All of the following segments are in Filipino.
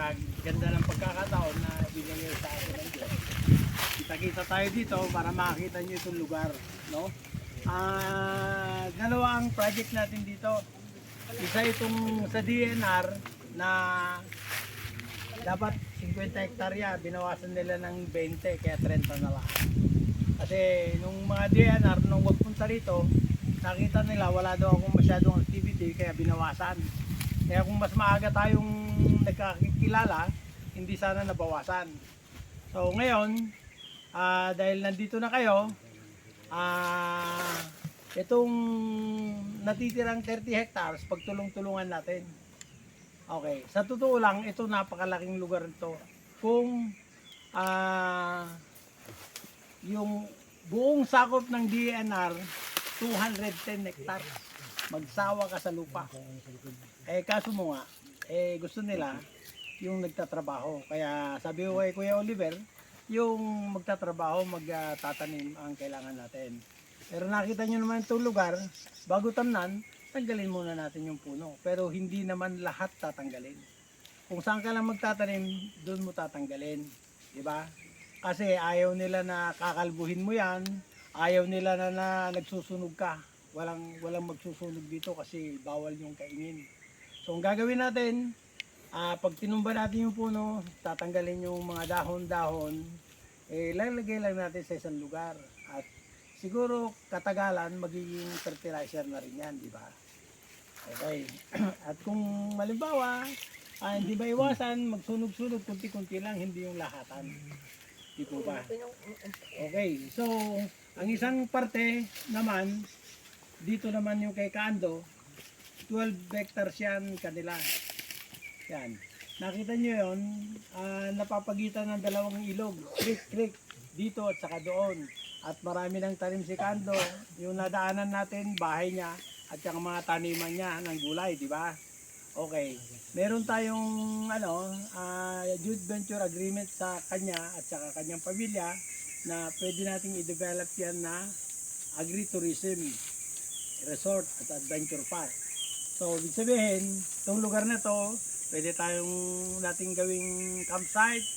napakaganda ng pagkakataon na binigay sa atin ng Diyos. Kita-kita tayo dito para makita nyo itong lugar, no? Dalawa ang project natin dito. Isa itong sa DNR na dapat 50 hektarya, binawasan nila ng 20 kaya 30 na lang. Kasi nung mga DNR, nung magpunta rito, nakita nila wala daw akong masyadong activity kaya binawasan. Kaya kung mas maaga tayong nagkakilala, hindi sana nabawasan. So ngayon, dahil nandito na kayo, itong natitirang 30 hectares, pagtulong-tulungan natin. Okay, sa totoo lang, ito napakalaking lugar ito. Kung yung buong sakop ng DNR, 210 hectares, magsawa ka sa lupa. Kaso mo nga, gusto nila yung nagtatrabaho. Kaya sabi ko kay Kuya Oliver, yung magtatrabaho, magtatanim ang kailangan natin. Pero nakita nyo naman itong lugar, bago tamnan, tanggalin muna natin yung puno. Pero hindi naman lahat tatanggalin. Kung saan ka lang magtatanim, doon mo tatanggalin. Diba? Kasi ayaw nila na kakalbuhin mo yan, ayaw nila na nagsusunog ka. Walang magsusunog dito kasi bawal yung kainin. So ang gagawin natin, pag tinumba natin yung puno, tatanggalin yung mga dahon-dahon, lalagay lang natin sa isang lugar. At siguro katagalan magiging fertilizer na rin yan, di ba? Okay. At kung malimbawa, hindi ba iwasan, magsunog-sunog, kunti-kunti lang, hindi yung lahatan. Di po ba? Okay. So, ang isang parte naman, dito naman yung kay Kando, 12 hectares yan kanila. Yan. Nakita nyo yun, napapagitan ng dalawang ilog, creek, dito at saka doon. At marami ng tanim si Kando, yung nadaanan natin, bahay niya, at saka mga taniman niya ng gulay, di ba? Okay. Meron tayong joint venture agreement sa kanya at saka kanyang pamilya na pwede nating i-develop yan na agritourism resort at adventure park. So, ibig sabihin, itong lugar na to, pwede tayong nating gawing campsite,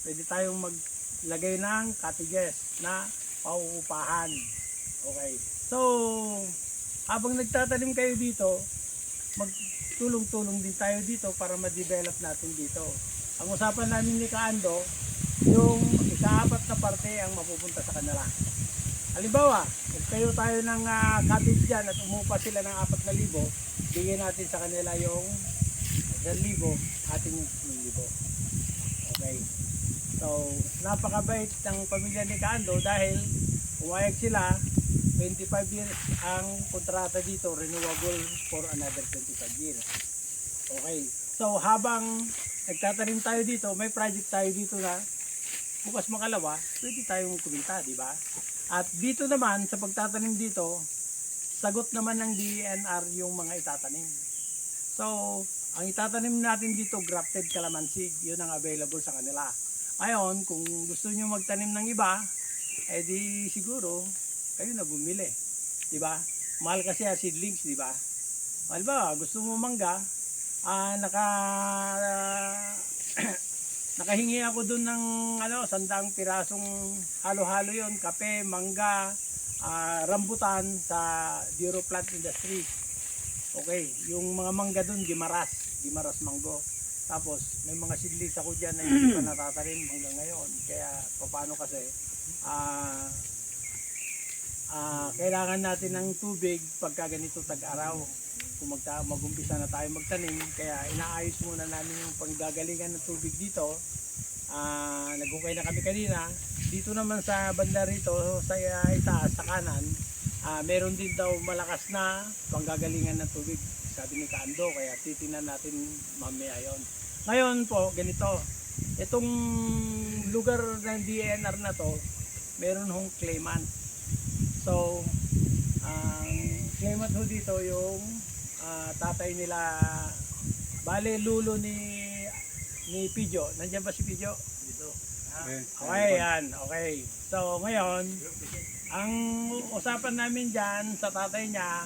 pwede tayong maglagay ng cottages na pauupahan. Okay. So, habang nagtatanim kayo dito, magtulong-tulong din tayo dito para ma-develop natin dito. Ang usapan namin ni Kaando, yung ika-4 na parte ang mapupunta sa kanila. Halimbawa, kung kayo tayo ng cottage dyan at umupa sila ng 4,000, bigyan natin sa kanila yung 1,000, ating 1,000. Okay. So, napakabait ng pamilya ni Kaando dahil umayag sila, 25 years ang kontrata dito, renewable for another 25 years. Okay. So, habang nagtatanim tayo dito, may project tayo dito na bukas makalawa, pwede tayong kumita, di ba? At dito naman, sa pagtatanim dito, sagot naman ng DNR yung mga itatanim. So, ang itatanim natin dito, grafted calamansi, yun ang available sa kanila. Ngayon, kung gusto nyo magtanim ng iba, di siguro, kayo na bumili. Diba? Mahal kasi seedlings, diba? Mahal ba? Gusto mo mangga, nakahingi ako dun ng 100 pirasong halo-halo yon, kape, mangga, rambutan sa Duro Plant Industry. Okay, yung mga mangga dun, Gimaras mango. Tapos may mga seedlings ako dyan na hindi pa natatanim hanggang ngayon. Kaya paano kasi, kailangan natin ng tubig pagka ganito tag-araw. Kung mag-umpisa na tayo magtanim, kaya inaayos muna namin yung panggagalingan ng tubig dito. Nagukay na kami kanina. Dito naman sa banda rito, sa itaas, sa kanan, meron din daw malakas na panggagalingan ng tubig, sabi ni Kaando, kaya titingnan natin mamaya yon. Ngayon po, ganito, itong lugar ng DNR na to, meron hong claimant. So, ang claimant ho dito yung tatay nila, bale lulo ni Pijo. Nandiyan ba si Pijo? Dito. Okay, yan. Okay. So, ngayon, ang usapan namin dyan sa tatay niya,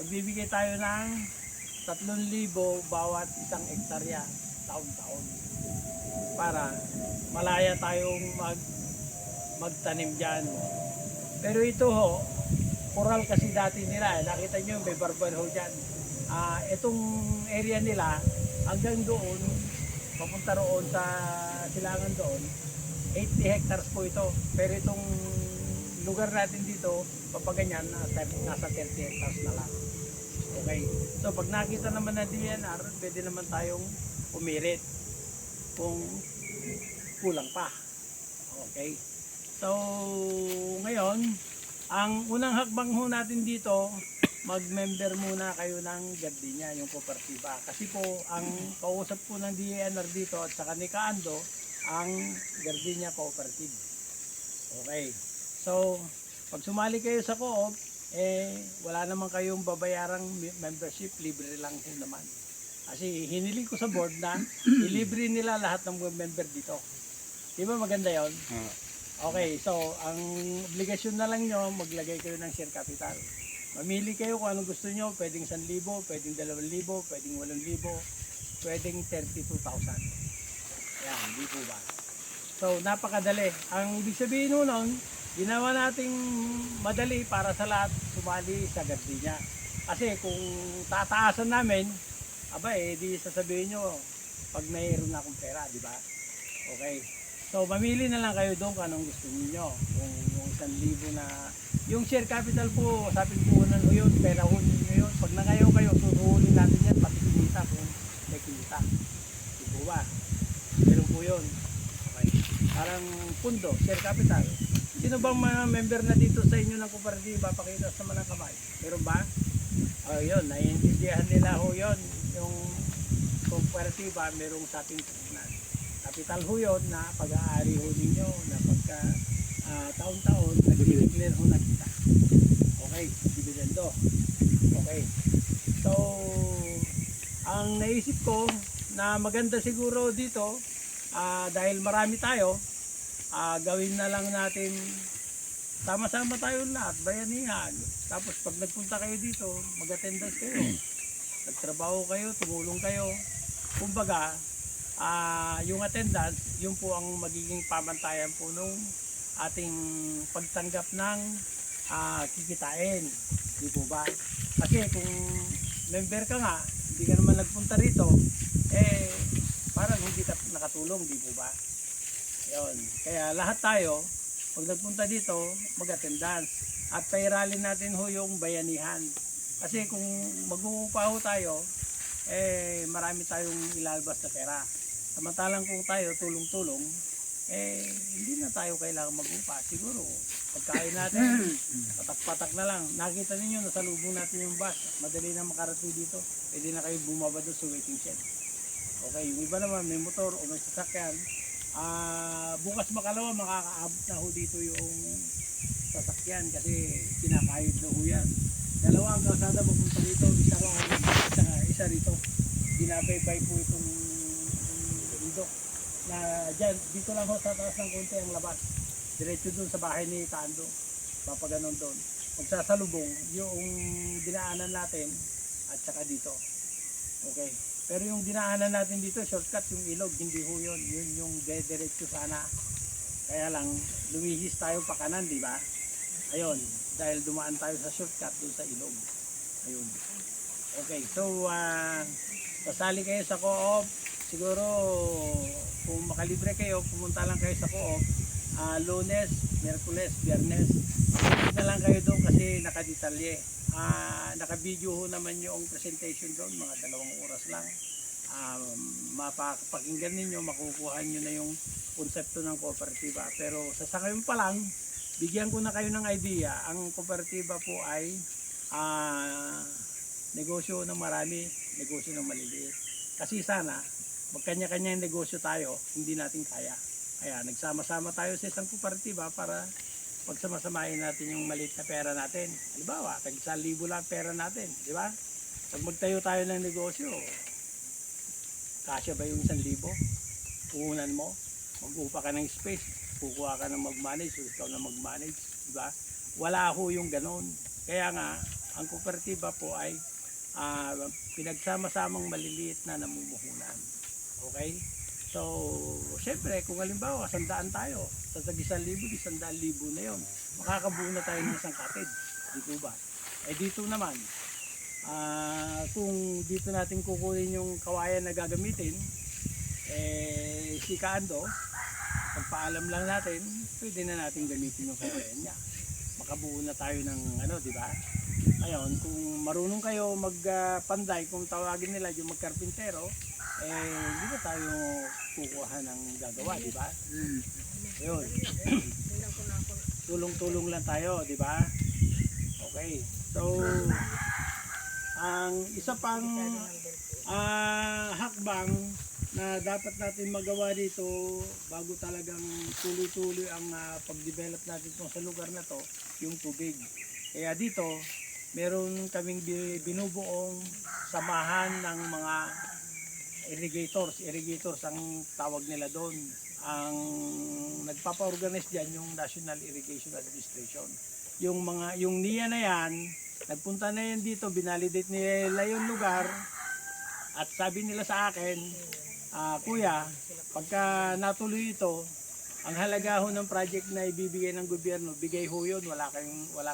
magbibigay tayo ng 3,000 bawat isang hektarya taon-taon para malaya tayong magtanim dyan. Pero ito ho, coral kasi dati nila, nakita nyo may barbar ho dyan. Itong area nila hanggang doon, papunta roon sa silangan doon, 80 hectares po ito. Pero itong lugar natin dito, papaganyan, nasa 30 hectares na lang. Okay. So pag nakita naman na DNR, pwede naman tayong umirit kung kulang pa. Okay. So ngayon, ang unang hakbang ho natin dito, mag-member muna kayo ng Gardenia, yung kooperatiba. Kasi po, ang kausap po ng DNR dito at saka ni Kaando, ang Gardenia Cooperative. Okay. So, pag sumali kayo sa co-op, wala naman kayong babayarang membership, libre lang po naman. Kasi hiniling ko sa board na ilibre nila lahat ng member dito. Di ba maganda yon? Okay, so ang obligasyon na lang nyo, maglagay kayo ng share capital. Mamili kayo kung anong gusto nyo, pwedeng 1,000, pwedeng 2,000, pwedeng 8,000, pwedeng 32,000. Yan, di po ba? So, napakadali. Ang ibig sabihin nun, ginawa nating madali para sa lahat sumali sa Gardenia. Kasi kung tataasan namin, di sasabihin nyo, pag mayroon na akong pera, di ba? Okay. So, mamili na lang kayo doon kung anong gusto niyo. Kung yung 1,000 na, yung share capital po, sabi po na yun, pera ho ninyo yun. Pag nangayaw kayo, tutuhulin natin yan, pati kinita kung may kinita. Di po ba? Meron po yun. Okay. Parang pundo, share capital. Sino bang mga member na dito sa inyo ng kooperatiba? Pakita sa manang kamay. Meron ba? Yun, naiintindihan nila ho yun. Yung kooperatiba, merong sating capital ho yun na pag-aari ho ninyo na pagka taon-taon nag-declare ho na kita. Okay, dividendo. Okay. So, ang naisip ko na maganda siguro dito, dahil marami tayo, gawin na lang natin sama-sama tayo lahat, bayanihan. Tapos pag nagpunta kayo dito, mag-attendance kayo. Nagtrabaho kayo, tumulong kayo. Kumbaga, yung attendance, yun po ang magiging pamantayan po nung ating pagtanggap ng kikitain. Di po ba? Kasi kung member ka nga, hindi ka naman nagpunta rito, parang hindi ka nakatulong, di po ba? Yun. Kaya lahat tayo, pag nagpunta dito, mag-attendance. At pairalin natin ho yung bayanihan. Kasi kung mag-uupa ho tayo, marami tayong ilalabas na pera. Samantalang kung tayo tulong-tulong, hindi na tayo kailangan mag-upa. Siguro, pagkain natin, patak-patak na lang. Nakita ninyo, nasalubong natin yung bus. Madali na makarating dito. Pwede na kayo bumaba doon sa waiting shed. Okay, yung iba naman, may motor o may sasakyan. Bukas makalawa, makakaabot na ho dito yung sasakyan kasi kinakayod na ho yan. Dalawa ang kalsada papunta dito, isa rito. Binabaybay po itong bundok na dyan, dito lang ho sa taas ng konti ang labas. Diretso dun sa bahay ni Kando. Papaganon doon. Magsasalubong yung dinaanan natin at saka dito. Okay. Pero yung dinaanan natin dito, shortcut yung ilog, hindi ho yun. Yun yung diretso sana. Kaya lang, lumihis tayo pa kanan, di ba? Ayun, dahil dumaan tayo sa shortcut doon sa ilog. Ayun. Okay, so pasali kayo sa co-op. Siguro kung makalibre kayo, pumunta lang kayo sa co-op. Lunes, Miyerkules, Biyernes. Na lang kayo doon kasi nakadetalye. Naka-video ho naman yung presentation doon, mga 2 oras lang. Mapapakinggan ninyo, makukuha nyo na yung konsepto ng kooperatiba. Pero sa ngayon pa lang, bigyan ko na kayo ng idea. Ang kooperatiba po ay negosyo ng marami, negosyo ng maliliit. Kasi sana, magkanya-kanya yung negosyo tayo, hindi natin kaya. Kaya nagsama-sama tayo sa isang kooperatiba para pagsamasamahin natin yung maliit na pera natin. Halimbawa, tag 1,000 lang pera natin, di ba? Pag magtayo tayo ng negosyo, kasya ba yung 1,000? Puhunan mo, mag-upa ka ng space, kukuha ka ng mag-manage, o ikaw na mag-manage, di ba? Wala ho yung ganon. Kaya nga, ang kooperatiba po ay pinagsama-samang maliliit na namumuhunan. Okay? So, syempre, kung halimbawa, 100 tayo, sa tag 1,000, 100,000 na yon, makakabuo na tayo ng isang cottage. Dito ba? Eh dito naman, kung dito natin kukunin yung kawayan na gagamitin, eh si Kaando, pagpaalam lang natin, pwede na natin gamitin yung kawayan niya. Makabuo na tayo ng ano, di ba? Ngayon, kung marunong kayo magpanday, kung tawagin nila yung magkarpintero, eh hindi na tayo kukuha ng gagawa, di ba? Ayun. Tulong-tulong lang tayo, di ba? Okay. So, ang isa pang hakbang na dapat natin magawa dito bago talagang tuloy-tuloy ang pag-develop natin sa lugar na to, yung tubig. Kaya dito, meron kaming binubuong samahan ng mga irrigators ang tawag nila doon. Ang nagpapa-organize diyan yung National Irrigation Administration. Yung NIA na yan, nagpunta na yan dito, binalidate nila yung lugar at sabi nila sa akin, kuya, pagka natuloy ito, ang halaga ho ng project na ibibigay ng gobyerno, bigay ho yun, wala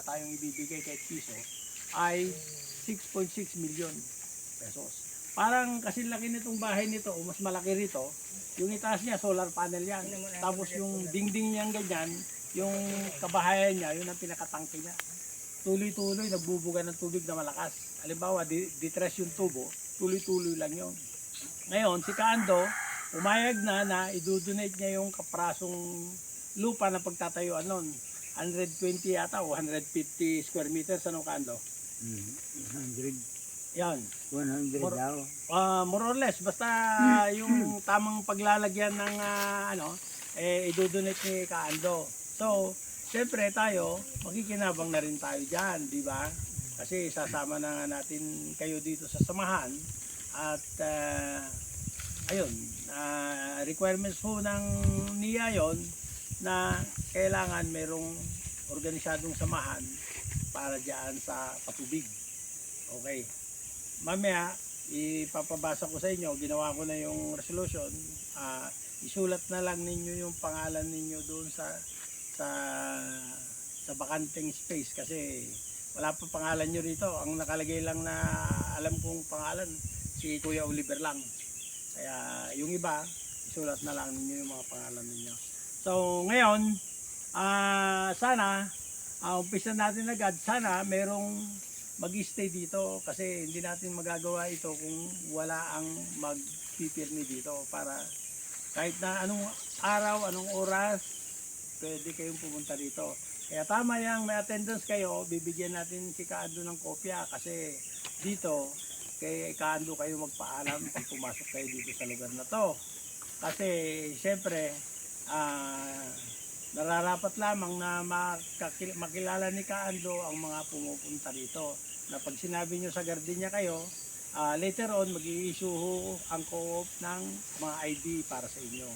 tayong ibibigay kahit piso, ay 6.6 million pesos. Parang kasi laki nitong bahay nito, o mas malaki rito, yung itaas niya, solar panel yan. Tapos yung dingding niyang ganyan, yung kabahayan niya, yun ang pinakatangke niya. Tuloy-tuloy, nagbubuga ng tubig na malakas. Halimbawa, distress yung tubo, tuloy-tuloy lang yun. Ngayon, si Kaando, umayag na idudonate niya yung kaprasong lupa na pagtatayuan nun. 120 yata o 150 square meters, ano Kaando? 100. Yan. 100 daw. More or less, basta yung tamang paglalagyan ng idudonate ni Kaando. So, siyempre tayo, makikinabang na rin tayo dyan, di ba? Kasi sasama na nga natin kayo dito sa samahan at ayun, requirements po ng NIA yon na kailangan merong organisadong samahan para dyan sa patubig. Okay. Mamaya, ipapabasa ko sa inyo, ginawa ko na yung resolution, isulat na lang ninyo yung pangalan ninyo doon sa bakanting space kasi wala pa pangalan nyo rito. Ang nakalagay lang na alam kong pangalan, si Kuya Oliver lang. Kaya yung iba, isulat na lang ninyo yung mga pangalan ninyo. So ngayon, sana, umpisa natin agad, sana merong mag-stay dito kasi hindi natin magagawa ito kung wala ang magpipirmi dito para kahit na anong araw, anong oras, pwede kayong pumunta dito. Kaya tama yang may attendance kayo, bibigyan natin si Kaando ng kopya kasi dito, kay Kaando kayo magpaalam pag pumasok kayo dito sa lugar na to. Kasi siyempre, nararapat lamang na makilala ni Kaando ang mga pumupunta dito. Na pag sinabi nyo sa Gardenia kayo, later on mag-i-issue ang co-op ng mga ID para sa inyo.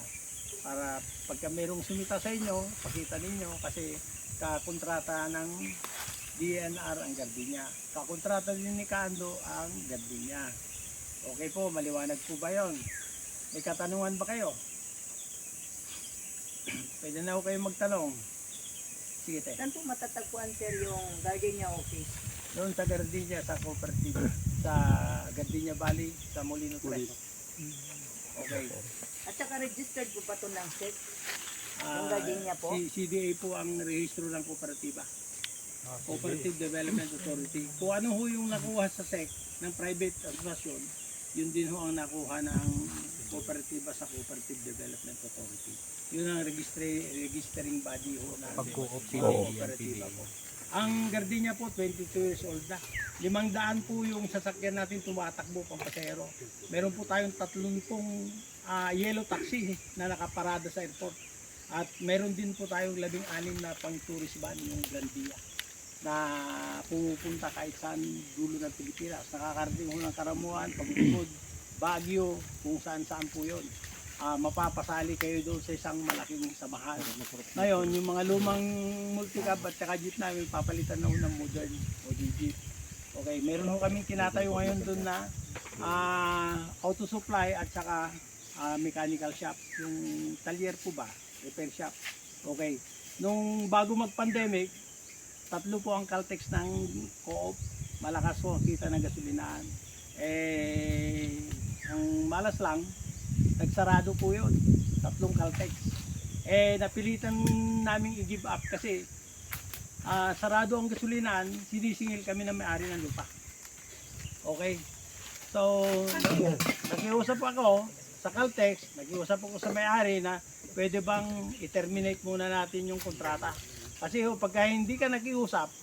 Para pagka merong sumita sa inyo, pakita ninyo kasi kakontrata ng DNR ang Gardenia. Kakontrata din ni Kaando ang Gardenia. Okay po, maliwanag po ba yun? May katanungan ba kayo? Pwede na ako kayo magtanong. Sige tayo. Saan po matatagpuan sir yung Gardenia office? Doon sa Gardenia, sa cooperative, sa Gardenia Valley, sa Molino 3. Okay. At saka registered po pa ito ng SEC? Yung Gardenia po? CDA po ang rehistro ng kooperatiba. Cooperative Development Authority. Kung ano ho yung nakuha sa SEC ng private association, yun din ho ang nakuha ng kooperatiba sa Cooperative Development Authority. Yun ang registering body ho na kooperatiba po. Ang Gardenia po, 22 years old na. 500 po yung sasakyan natin tumatakbo pang pasero. Meron po tayong 30 yellow taxi na nakaparada sa airport. At meron din po tayong 16 na pang tourist van yung Gardenia na pumupunta kahit saan dulo ng Pilipinas. Nakakarating ho ng Karamuan, Pagbuod, Baguio, kung saan-saan po yun. Mapapasali kayo doon sa isang malaking samahan. Ngayon, yung mga lumang multicab at saka jeep namin, papalitan na ng modern jeep. Okay, meron ho kaming tinatayo ngayon doon na auto supply at saka mechanical shop. Yung talyer po ba? Repair shop. Okay. Nung bago mag-pandemic, 3 po ang Caltex ng Co-op. Malakas po ang kita ng gasolinahan. Ang malas lang, nagsarado po yun. 3 Caltex. Napilitan namin i-give up kasi sarado ang gasolinahan, sinisingil kami ng may-ari ng lupa. Okay. So, nakiusap ako sa Caltex, nakiusap ako sa may-ari na pwede bang i-terminate muna natin yung kontrata. Kasi pagka hindi ka nakiusap,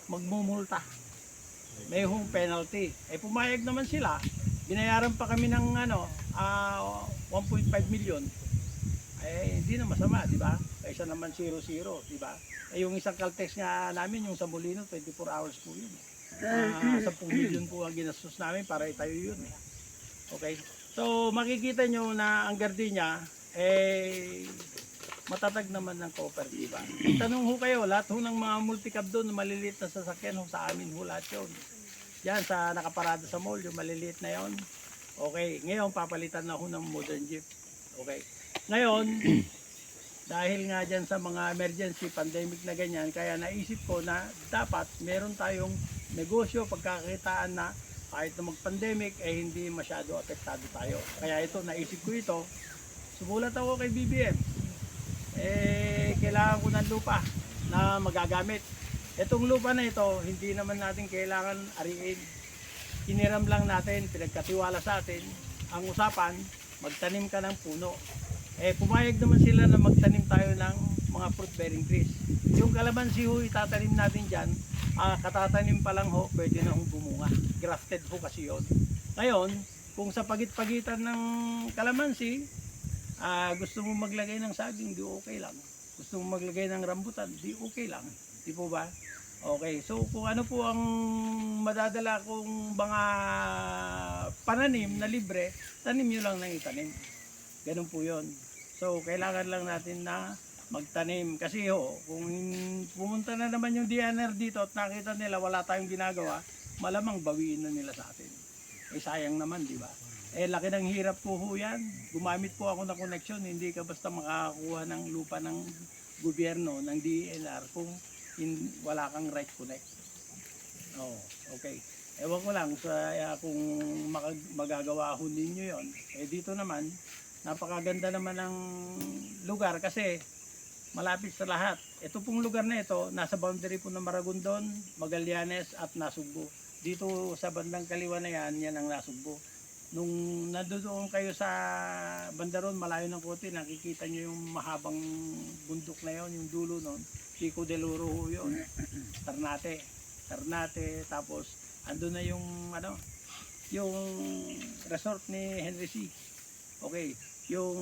magmumulta. May hong penalty. Pumayag naman sila, binayaran pa kami ng 1.5 million. Hindi na masama, di ba? Kaysa naman 0-0, di ba? Yung isang Caltex nga namin, yung sa Molino, 24 hours po yun. 10 million po ang ginastos namin para itayo yun. Okay? So, makikita nyo na ang gardenia, matatag naman ng cooperativa. Tanong ho kayo, lahat ho ng mga multicab doon, maliliit na sasakyan ho sa amin ho lahat yun. Yan, sa nakaparada sa mall, yung maliliit na yon. Okay, ngayon papalitan na ho ng modern jeep. Okay. Ngayon, dahil nga dyan sa mga emergency, pandemic na ganyan, kaya naisip ko na dapat meron tayong negosyo, pagkakitaan na kahit na mag-pandemic, hindi masyado apektado tayo. Kaya ito, naisip ko ito, sumulat ako kay BBM. Kailangan ko ng lupa na magagamit. Itong lupa na ito, hindi naman natin kailangan ariin. Hiniram lang natin, pinagkatiwala sa atin. Ang usapan, magtanim ka ng puno. Pumayag naman sila na magtanim tayo ng mga fruit-bearing trees. Yung kalamansi ho, itatanim natin dyan. Katatanim pa lang ho, pwede na hong bumunga. Grafted ho kasi yun. Ngayon, kung sa pagit-pagitan ng kalamansi, gusto mo maglagay ng saging, di okay lang. Gusto mo maglagay ng rambutan, di okay lang. Di po ba? Okay, so kung ano po ang madadala kong mga pananim na libre, tanim nyo lang ng itanim. Ganun po yun. So, kailangan lang natin na magtanim. Kasi kung pumunta na naman yung DNR dito at nakita nila wala tayong ginagawa, malamang bawiin na nila sa atin. Sayang naman, di ba? Laki ng hirap po yan. Gumamit po ako ng connection. Hindi ka basta makakakuha ng lupa ng gobyerno, ng DNR, kung wala kang right connect. Okay. Ewan ko lang kung magagawa ho ninyo yun. Dito naman, napakaganda naman ng lugar kasi malapit sa lahat. Ito pong lugar na ito, nasa boundary po ng Maragondon, Magallanes at Nasugbu. Dito sa bandang kaliwa na yan ang Nasugbu. Nung nandoon kayo sa bandaron, malayo ng konti, nakikita nyo yung mahabang bundok na yon, yung dulo nun, Pico del Oro yun, Ternate, tapos ando na yung yung resort ni Henry C. Okay, yung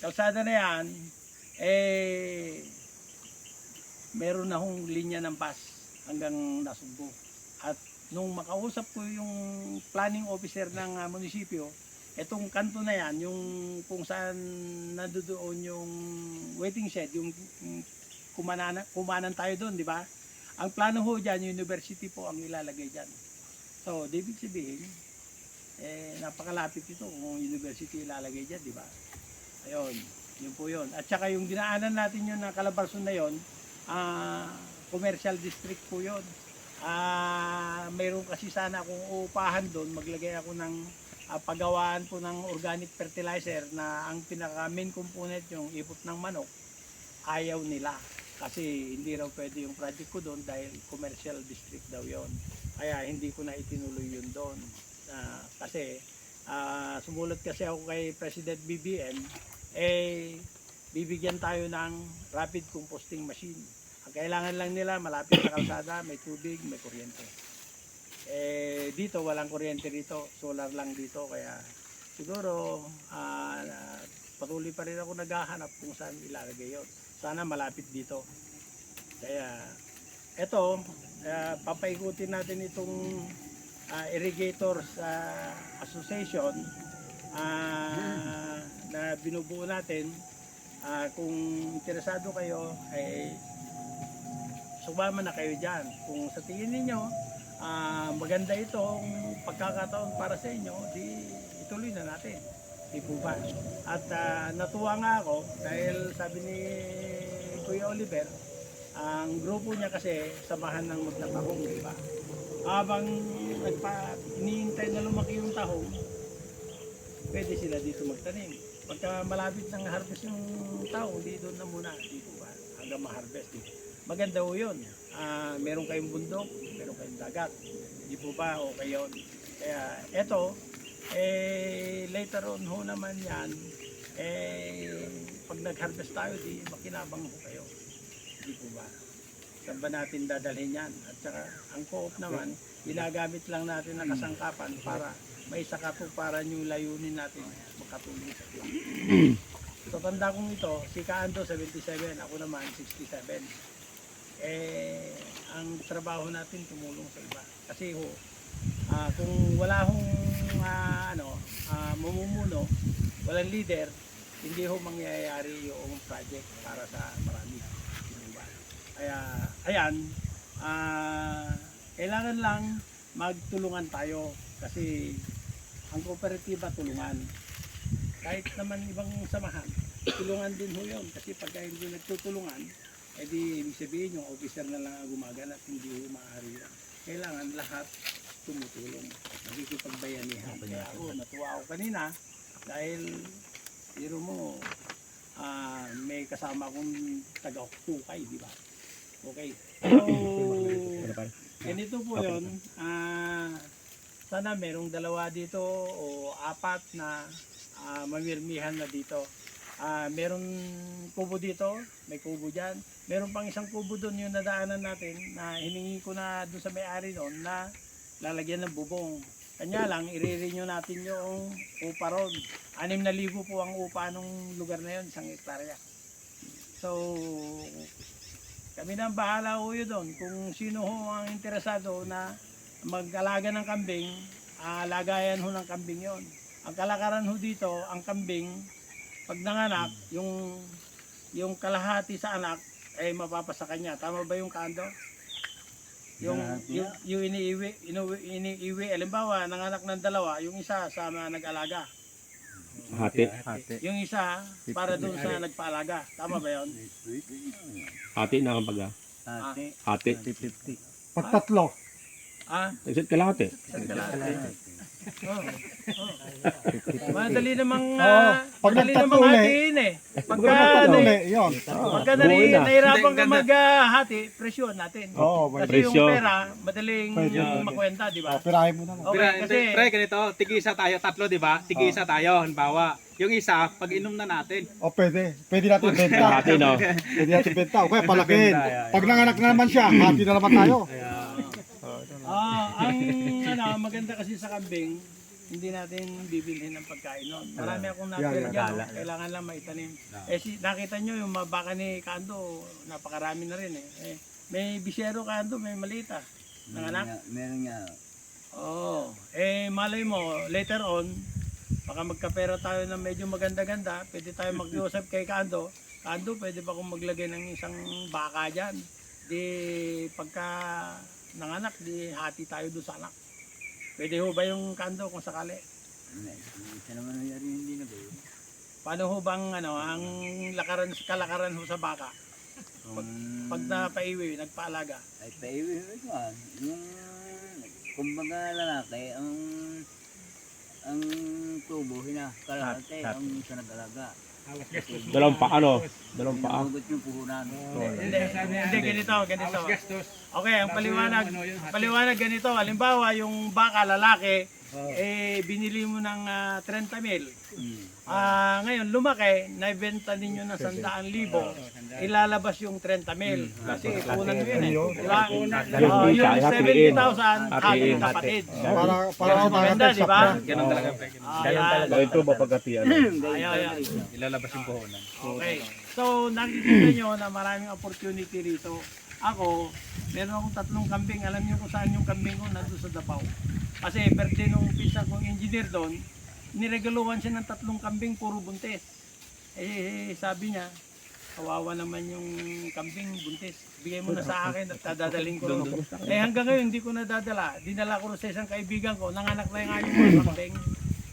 kalsada na yan, meron na hong linya ng bus hanggang Nasugbu. At nung makausap ko yung planning officer ng munisipyo, etong kanto na yan, yung kung saan nandoon yung waiting shed, yung kumanan tayo doon, di ba? Ang plano ho dyan, university po ang ilalagay dyan. So, ibig sabihin, napakalapit ito kung university ilalagay dyan, di ba? Ayun, yun po yun. At saka yung dinaanan natin yun na Calabarzon na yun, commercial district po yun. Mayroon kasi sana akong uupahan doon, maglagay ako ng paggawaan po ng organic fertilizer na ang pinaka main component yung ipot ng manok, ayaw nila. Kasi hindi raw pwede yung project ko doon dahil commercial district daw yon. Kaya hindi ko na itinuloy yun doon. Kasi sumulat kasi ako kay President BBM, bibigyan tayo ng rapid composting machine. Ang kailangan lang nila, malapit sa kalsada, may tubig, may kuryente. Dito, walang kuryente dito, solar lang dito, kaya siguro patuloy pa rin ako naghahanap kung saan ilalagay yun. Sana malapit dito. Kaya, eto, papaikutin natin itong Irrigators Association na binubuo natin. Kung interesado kayo, ay sumama na kayo dyan. Kung sa tingin ninyo, maganda itong pagkakataon para sa inyo, di ituloy na natin. Di po ba? At natuwa nga ako dahil sabi ni Kuya Oliver, ang grupo niya kasi samahan ng magtatahong, di ba? Habang iniintay na lumaki yung tahong, pwede sila dito magtanim. Pagka malapit ng harvest yung tahong, di doon na muna, di po ba? Hanggang ma-harvest. Di. Maganda ho yun. Meron kayong bundok, meron kayong dagat. Di po ba? Okay yun. Kaya eto, later on ho naman yan, pag nag-harvest tayo, di makinabang ho kayo. Di po ba? Saan ba natin dadalhin yan? At saka, ang co-op naman, ginagamit lang natin ng kasangkapan para may sakatuparan yung layunin natin makatulong sa iba. So, tanda kong ito, si Kaando 77, ako naman 67. Ang trabaho natin tumulong sa iba. Kasi ho, kung wala hong mamumuno, walang leader, hindi ho mangyayari yung project para sa marami. Diba? Kaya, ayan, kailangan lang magtulungan tayo kasi ang kooperatiba tulungan. Kahit naman ibang samahan, tulungan din ho yun. Kasi pagka hindi nagtutulungan, edi ibig sabihin yung officer na lang ang gumaganap, hindi ho maaari yan. Kailangan lahat tumutulong. Nakikipagbayanihan. Kaya ako, natuwa ako kanina dahil biro mo, may kasama akong taga-hukay, di ba? Okay. So, ganito po yun. Sana merong dalawa dito o apat na mamirmihan na dito. Meron kubo dito, may kubo dyan. Meron pang isang kubo doon yung nadaanan natin na hiningi ko na doon sa may-ari noon na lalagyan ng bubong. Kanya lang, i-renew natin yung upa ron. 6,000 po ang upa nung lugar na yun, 1 hektarya. So, kami na ang bahala ho yun doon. Kung sino ho ang interesado na mag-alaga ng kambing, lagayan ho ng kambing yon. Ang kalakaran ho dito, ang kambing, pag nanganak, yung kalahati sa anak ay mapapasa kanya. Tama ba yung Kaando? Yung iniiwi, alimbawa, nanganak ng 2, yung isa sa nag-alaga. Hati. Yung isa para doon sa nagpaalaga. Tama ba yun? Hati na kumbaga. Hati. 50-50. Pag tatlo. Exit ka lang hati. Madali namang Pag madali nagtatlo namang uli. hatiin eh. Pagka Yun. pagka buo na. nahirapan ka maghati, presyon natin. Oo, Kasi yung presyo. pera, madaling Presyo. makwenta, di ba? Pirahin mo na lang. Okay, kasi Pre, ganito, tig-isa tayo, 3, di ba? Tig-isa tayo, halimbawa. Yung isa, pag inom na natin. O pwede. Pwede natin benta. Hati no. Pwede natin benta. O kaya palakihin. Pag nanganak na naman siya, hati na naman tayo. ang maganda kasi sa kambing, hindi natin bibilhin ng pagkain nun. Marami akong napira dyan, kailangan lang maitanim. Nakita nyo yung mga baka ni Kando, napakarami na rin eh. May bisyero Kando, may malita. Nanganak? Meron nga. Oo. Malay mo, later on, baka magkapera tayo ng medyo maganda-ganda, pwede tayo mag-usap kay Kando. Kando, pwede ba kung maglagay ng isang baka dyan? Di pagka nanganak, di hati tayo doon sa anak. Pwede ho ba yung Kando kung sakali? Isa naman nangyari hindi na ba yun? Paano ho bang ang kalakaran ho sa baka? Pag napaiwi, nagpaalaga. Ay paiwi ito yung kumbaga lalaki ang tubo kalahati ang isa nag-alaga. Dalawang paa. Pinahugot yung puhunan. Hindi, ganito. Okay, ang paliwanag ganito. Halimbawa, yung baka lalaki, binili mo ng 30,000. Ngayon, lumaki, naibenta ninyo ng 100,000. Ilalabas yung 30,000. Kasi punan mo yun eh. Diba? Yung 70,000, hating kapatid. Para Maganda, di ba? Ganun talaga, pre. Ayan. Ito mapagatian. Ayan. Ilalabas yung puhunan. Okay. So, nakikita nyo na maraming opportunity rito. Ako, meron akong 3 kambing. Alam niyo kung saan yung kambing ko? Nandun sa Davao. Kasi birthday nung pinsan kong engineer doon, niregaluhan siya ng 3 kambing, puro buntis. Sabi niya, kawawa naman yung kambing buntis. Bigay mo na sa akin at dadalhin ko rin. Eh hanggang ngayon hindi ko nadadala. Dinala ko rin sa isang kaibigan ko, nanganak na yung mga kambing.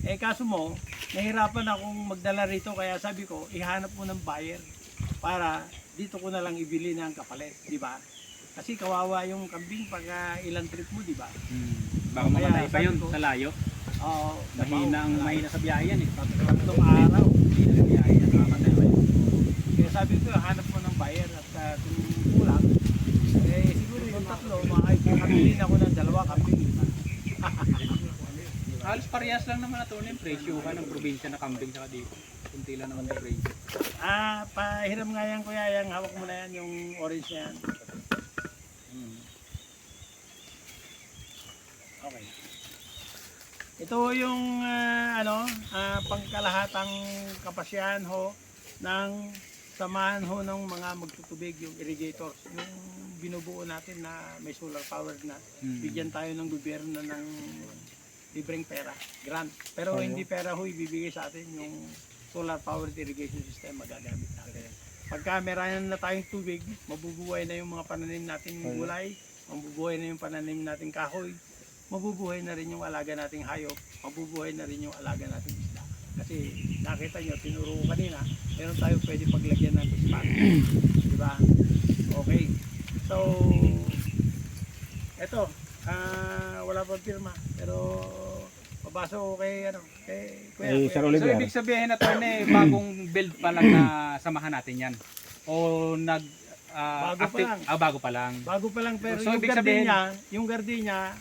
Eh kaso mo, nahirapan akong magdala rito kaya sabi ko, ihanap mo ng buyer para dito ko na lang ibili ng kapalit, di ba? Kasi kawawa yung kambing pag ilang trip mo, di ba? Baka Kaya, mamatay pa yun sabi ko, sa layo. Oo, Mahina sa biyahe yan eh. tatlong araw, hindi na biyahe yan, mamatay pa yun. Kaya sabi ko, hanap mo ng buyer at kung kulang, eh siguro yung tatlo, makakabili ako ng 2 kambing, di ba? Halos parehas lang naman na ito yung presyo ng probinsya na kambing saka dito. Kunti lang naman yung presyo. Pahiram nga yan kuya, yung hawak mo na yan, yung orange na yan. Okay. Ito yung pangkalahatang kapasyahan ho ng samahan ho ng mga magtutubig, yung irrigators, yung binubuo natin na may solar power na bigyan tayo ng gobyerno ng libreng pera, grant. Pero hindi pera ho ibibigay sa atin, yung solar powered irrigation system magagamit natin. Pagka meron na tayong tubig, mabubuhay na yung mga pananim natin gulay, mabubuhay na yung pananim natin kahoy, mabubuhay na rin yung alaga nating hayop, mabubuhay na rin yung alaga nating isda. Kasi nakita nyo, tinuro ko kanina, meron tayo pwede paglagyan ng spot. Diba? Okay. So, eto, wala pang pirma, pero mabasa ko kay Kuya. Sir So Oliver. ibig sabihin na ito bagong build pa lang na samahan natin yan. O bago pa lang. Bago pa lang, pero So, yung ibig sabihin- gardenia,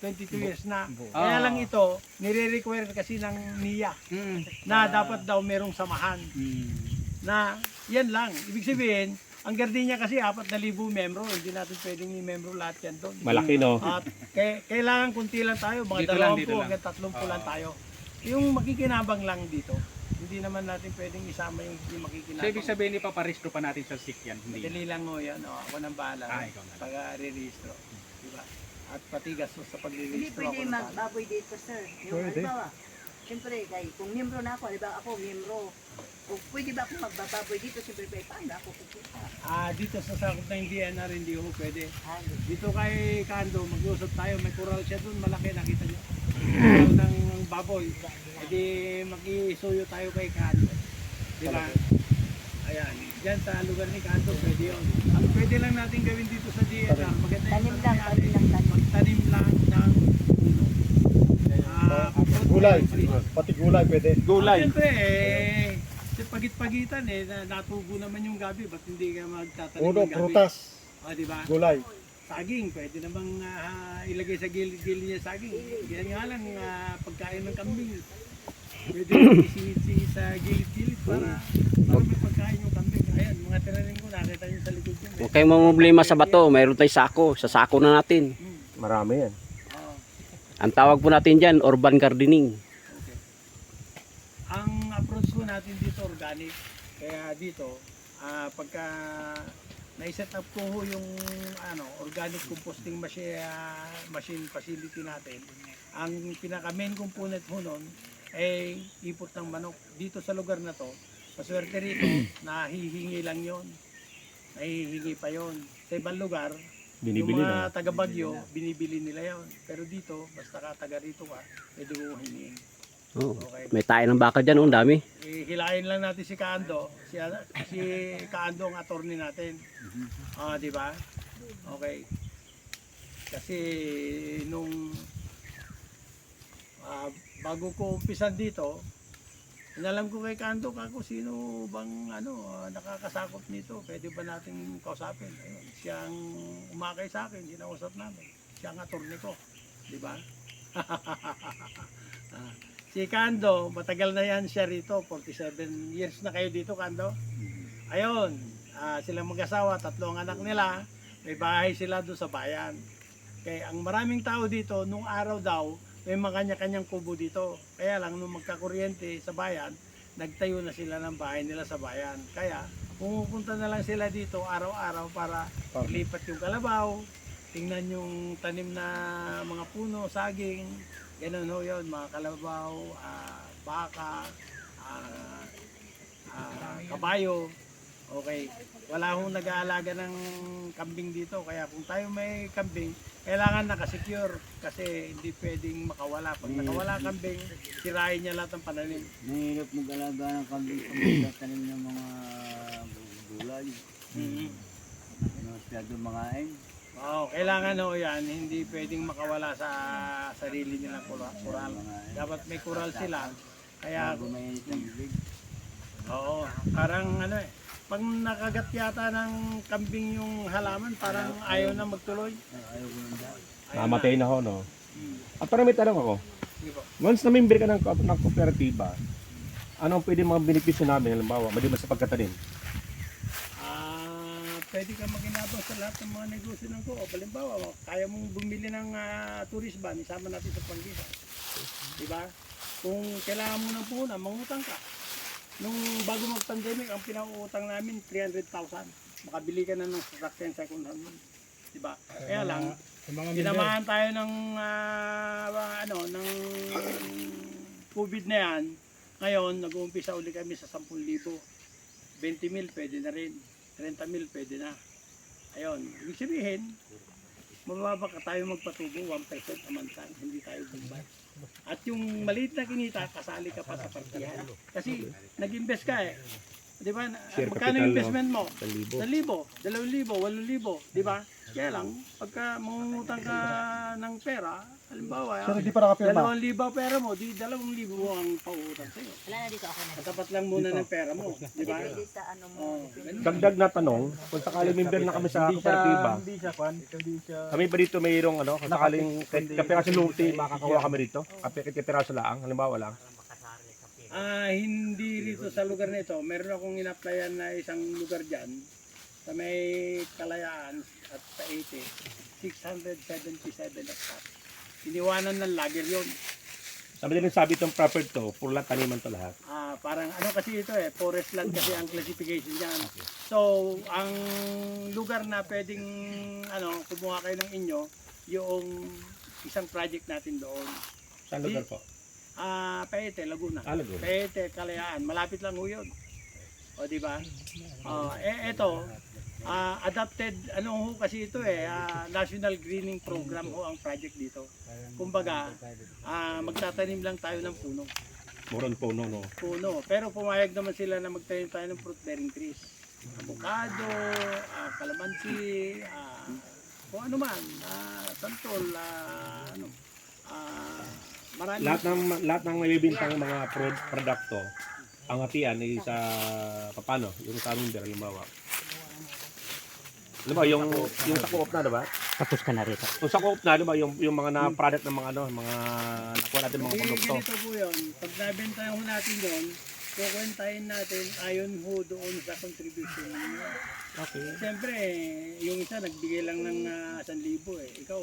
22 years na. Kaya lang ito, nire-require kasi ng NIA na dapat daw merong samahan. Na yan lang. Ibig sabihin, ang gardenia kasi 4,000 membro, hindi natin pwedeng i-membro lahat yan doon. Malaki, no? At kailangan kunti lang tayo, mga Dito lang, 20 dito lang. hanggang 30 lang tayo. Yung makikinabang lang dito, hindi naman natin pwedeng isama yung hindi So makikinabang. ibig sabihin ipaparehistro pa natin sa SIC yan. Hindi. Madali lang ho yan, ako nang bahala Ikaw na. pag-re-registro. Diba? At pati gastos sa Hindi pag-re-registro pwede ako nang bahala. magbaboy dito, sir. Yung halimbawa, siyempre, kung miyembro na ako, halimbawa ako, miyembro, o pwede ba ako magbababoy dito, siyempre, paano ako kukita? Dito sa sakop ng DNR, hindi ho pwede. Ah, Dito kay Kando, mag-usap tayo, may coral siya doon, malaki, nakita nyo. Coral ng baboy. E di makisuyo tayo kay Kando. Diba? Ayan, dyan sa lugar ni Kando, pwede yun. Ang pwede lang natin gawin dito sa DNR, maganda tanim yung lang, tanim lang, tanim. magtanim lang ng puno. Gulay. Pati gulay pwede. Siyempre, sa pagit-pagitan natubo naman yung gabi, ba't hindi ka magtatanim Uno, ng gabi? prutas, Diba? gulay. Saging, pwede namang ilagay sa gilid-gilid niya saging. Yan nga lang, pagkain ng kambing. Pwede isihit sa gilid-gilid para may pagkain yung kambing. Ayan, mga tinanim ko, nakita niyo sa likod niyo. Huwag kayong mamumblema sa bato. Mayroon tayong sako. Sa sako na natin. Marami yan. Oo. Ang tawag po natin dyan, urban gardening. Okay. Ang approach ko natin dito organic. Kaya dito, pagka na-set up ko ho yung organic composting machine facility natin, ang pinaka main component ho nun ay ipot ng manok. Dito sa lugar na to, paswerte rito, nahihingi lang yon. Nahihingi pa yon. Sa ibang lugar, Binibili yung mga na. taga Bagyo, binibili nila yon. Pero dito, basta ka taga rito ka, pwede mo hingin. Oh, Okay. may tayo ng baka dyan. Oh, ang dami. Hilahin lang natin si Kaando. Si Kaando ang attorney natin. Di ba? Okay. Kasi nung bago ko umpisan dito, inalam ko kay Kaando kako sino bang nakakasakop nito. Pwede ba natin kausapin? Ayun, siyang umakay sa akin, ginausap namin. Siya ang attorney ko. Di ba? Si Kando, matagal na yan siya rito, 47 years na kayo dito, Kando. Ayun, silang mag-asawa, 3 ang anak nila, may bahay sila doon sa bayan. Kaya ang maraming tao dito, nung araw daw, may mga kanya-kanyang kubo dito. Kaya lang, nung magkakuryente sa bayan, nagtayo na sila ng bahay nila sa bayan. Kaya, pumupunta na lang sila dito araw-araw para ilipat yung kalabaw, tingnan yung tanim na mga puno, saging, ganun ho yun, mga kalabaw, baka, kabayo. Okay. Wala akong nag-aalaga ng kambing dito. Kaya kung tayo may kambing, kailangan nakasecure. Kasi hindi pwedeng makawala. Pag nakawala ang kambing, sirain niya lahat ng pananim. Mahirap mag-alaga ng kambing pag magtatanim ng mga gulay. Masyado makain. Oo, kailangan ho yan. Hindi pwedeng makawala sa sarili nilang kural. Dapat may kural sila. Kaya, Bago mainit ang bibig. oo, parang ano pag nakagat yata ng kambing yung halaman, parang ayaw na magtuloy. Ayaw ko nang dahil. Namatay na ho, no? Hmm. At parang may tanong ako. Sige po. Once na member ka ng kooperatiba, anong pwede mga benepisyo namin? Halimbawa, maliban sa pagkatanim. Pwede ka makinabang sa lahat ng mga negosyo ng co-op. Halimbawa, kaya mong bumili ng tourist van, isama natin sa pangkisa. Diba? Kung kailangan mo ng puhunan, mangutang ka. Nung bago mag-pandemic, ang pinauutang namin 300,000. Makabili ka na ng sasakyan second hand. Diba? Kaya lang, tinamahan tayo ng ng COVID na yan. Ngayon, nag-uumpisa uli kami sa 10,000. 20,000 pwede na rin. 30,000 pwede na. Ayun, ibig sabihin, mababa ka tayo magpatubo 1% a month lang, hindi tayo bumbay. At yung maliit na kinita, kasali ka pa sa partihan. Kasi nag-invest ka eh. Di ba? Share Magkano capital, investment mo? 1,000. 1,000, 2,000, 8,000, di ba? Kaya lang, pagka mangungutang ka ng pera, halimbawa, Sir, hindi pa nakapirma. 2,000 pera mo, di 2,000 mo ang pauutang sa'yo. Wala na dito ako na. Katapat lang muna ng pera mo, di ba? Pwede sa ano mo. Oh, ganun. Dagdag na tanong, kung sakali member na kami sa kooperatiba, kami ba dito mayroong ano, kung sakaling kape kasi luti, makakakuha kami rito? Kape piraso lang, halimbawa lang. Hindi rito sa lugar nito. Meron akong in-applyan na isang lugar dyan sa may Kalayaan at sa 80. 677 hectares. Iniwanan ng lager yun. Sabi din sabi itong property to, puro lang taniman to lahat. Parang ano kasi ito forest land kasi ang classification niyan. So, ang lugar na pwedeng kumuha kayo ng inyo, yung isang project natin doon. Saan lugar po? Paete, Laguna. Laguna. Paete, Kalayaan. Malapit lang ho yun. O, di ba? Ito, adapted, kasi ito National Greening Program ho ang project dito. Kumbaga, magtatanim lang tayo ng puno. Moron po, no. Puno. Pero pumayag naman sila na magtanim tayo ng fruit bearing trees. Avocado, calamansi, kung ano man, santol, marami. Lahat ng mabibintang mga produkto, ang hatian ay sa paano, yung sa member halimbawa. Alam mo, yung sa co-op na, diba? Tapos ka na rito. Kung sa co-op na, diba, yung mga na-product ng mga mga nakuha natin mga produkto. Ganito po yun. Pag nabenta ho natin yun, kukwentahin natin ayon ho doon sa contribution ninyo. Okay. Siyempre, yung isa nagbigay lang ng 1,000 Ikaw,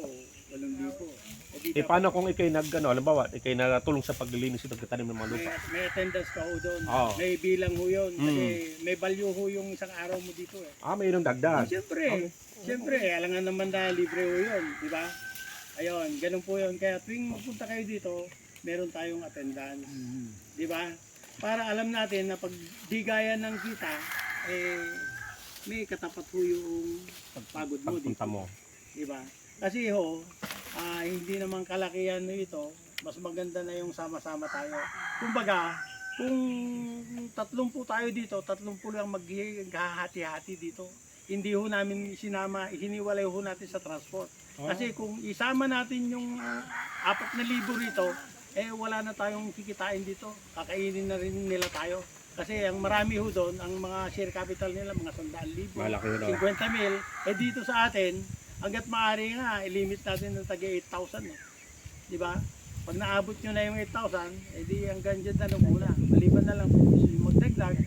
8,000. Paano kung ikay halimbawa, ikay natulong sa paglilinis at pagtatanim ng mga lupa? May attendance ka ho doon. Oo. May bilang ho yun. Kasi may value ho yung isang araw mo dito eh. Mayroong dagdag. Siyempre, alangan naman na libre ho yun, di ba? Ayun, ganun po yun. Kaya tuwing magpunta kayo dito, meron tayong attendance. Di ba? Para alam natin na pag di gaya ng kita, may katapat ho yung pagpagod mo dito. Pagpunta mo. Di ba? Kasi hindi naman kalakihan ito, mas maganda na yung sama-sama tayo. Kumbaga, kung 30 tayo dito, 30 lang maghahati-hati dito. Hindi ho namin hiniwalay ho natin sa transport. Kasi kung isama natin yung 4,000 rito, wala na tayong kikitain dito. Kakainin na rin nila tayo. Kasi ang marami ho doon, ang mga share capital nila, mga 100,000, Malaki ho daw. 50,000. Dito sa atin, hanggat maaari nga, i-limit natin ng taga 8,000. Di ba? Pag naabot nyo na yung 8,000, di hanggang dyan na muna. Maliban na lang kung gusto nyo magdagdag,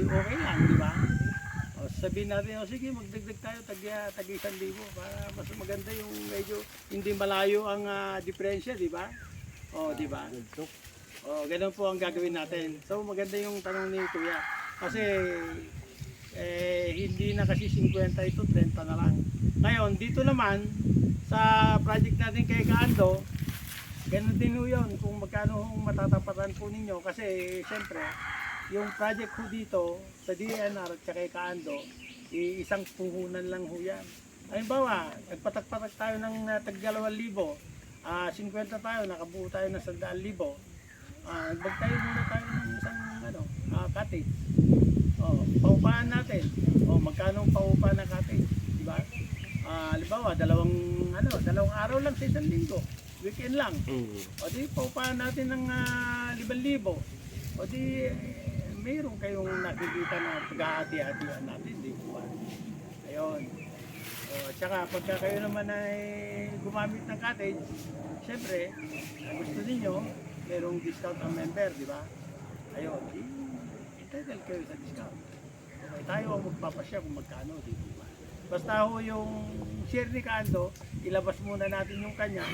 okay lang, di ba? Sabihin natin, sige, magdagdag tayo, taga 1,000 para mas maganda yung medyo hindi malayo ang diferensya, di ba? Di ba? Ganun po ang gagawin natin. So maganda yung tanong ni Kuya. Kasi hindi na kasi 50 ito, 30 na lang. Ngayon, dito naman sa project natin kay Kaando, ganun din ho yun kung magkano matataparan po ninyo. Kasi siyempre, yung project ho dito sa DNR at saka kay Kaando, isang puhunan lang ho yan. Halimbawa, nagpatak-patak tayo ng tag 2,000, 50 tayo, nakabuo tayo ng 100,000. Nagbagtayo muna tayo ng isang cottage. Paupahan natin. Magkano ang paupahan ng cottage, di ba? Halimbawa, dalawang araw lang sa isang linggo. Weekend lang. O di, paupahan natin ng 5,000. O di, mayroon kayong nakikita na paghahati-hatian natin, di ba? Ayun. Tsaka pagka kayo naman ay gumamit ng cottage, siyempre, gusto ninyo, merong discount ang member, di ba? Ayun, entitled kayo sa discount. Okay, tayo ang magpapasya kung magkano, di ba? Basta ho yung share ni Kaando, ilabas muna natin yung kanya,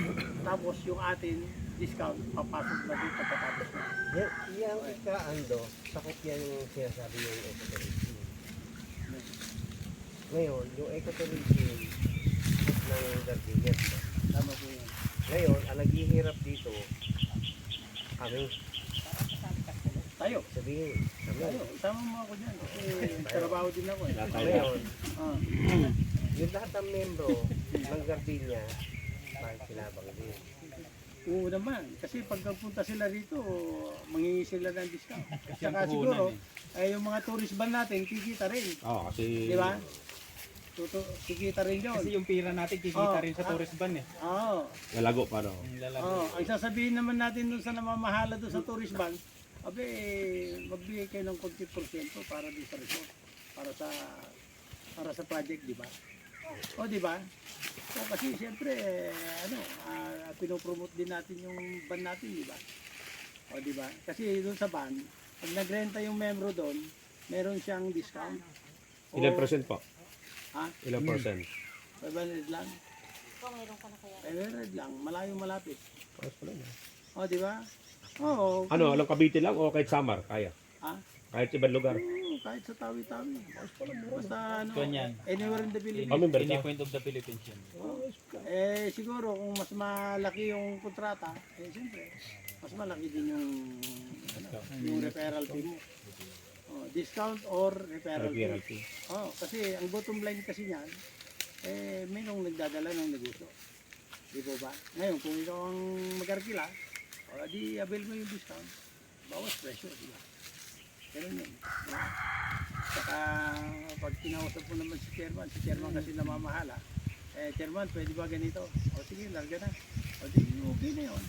tapos yung atin, discount, papasok na doon pagkatapos na. Yung ikaando, sakop yan yung sinasabi yung ecotourism. Ngayon, yung ecotourism, sakop ng Gardenias. Tama po yun. Ngayon, ang naghihirap dito, kami, Tayo. sabihin, kami. Tayo. Tama mo ako dyan. Kasi trabaho din ako eh. Ngayon, Ah. yung lahat ng membro ng Gardenia, makikinabang din. Oo naman. Kasi pagpunta sila rito, mangingi sila ng discount. Kasi ang Saka puhunan siguro, ay yung mga tourist van natin, kikita rin. Oo, kasi... Di ba? Kikita rin yun. Kasi yung pira natin kikita Oh, rin sa tourist van eh. Oo. Nalago pa, no? Ang sasabihin naman natin dun sa namamahala dun sa tourist van, abe, magbigay kayo ng 40% para dun sa resort. Para sa project, di ba? O, di ba? So, kasi siyempre, pinopromote din natin yung van natin, di ba? O, di ba? Kasi dun sa van, pag nagrenta yung membro doon, meron siyang discount. Ilan percent po? Ha? Ilang percent? 500 lang. 500 lang, malayo malapit. Ayos pala, no? O, di ba? Oo. Ano, alam Cavite lang o kahit Samar? Kaya? Ha? Kahit ibang lugar? Oo, kahit sa tawi-tawi. Basta Ganyan. anywhere in the Philippines. Kami, Any Berta. point of the Philippines yan. Siguro kung mas malaki yung kontrata, siyempre, mas malaki din yung referral fee mo. Discount or referral Referral fee. fee. Kasi ang bottom line kasi niyan, may nung nagdadala ng negosyo. Di ba ba? Ngayon, kung ikaw ang mag-arkila, di avail mo yung discount. Bawas presyo, di ba? Ganun yun. Saka pag kinausap mo naman si chairman kasi namamahala, chairman, pwede ba ganito? O sige, larga na. O di, okay na yun.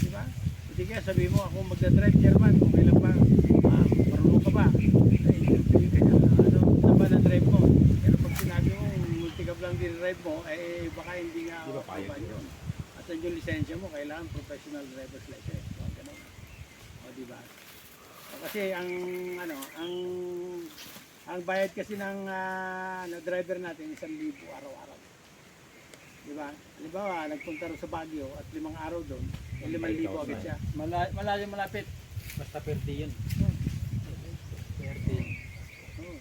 Di ba? O di kaya sabi mo, ako magdadrive, chairman, kung kailan ba, marunong ka ba? Interview ka niya, saan ba na-drive mo? Pero pag sinabi mo, multi-cab lang din-drive mo, baka hindi nga Di ba payag okay yun. At yung lisensya mo, kailangan professional driver's license. O, ganun. O, di ba? Kasi ang bayad kasi ng driver natin 1,000 araw-araw. Di ba? Halimbawa, nagpunta rin sa Baguio at 5 araw doon, 5,000 agad siya. Malayo malapit. Basta 30 yun. 30. Oo.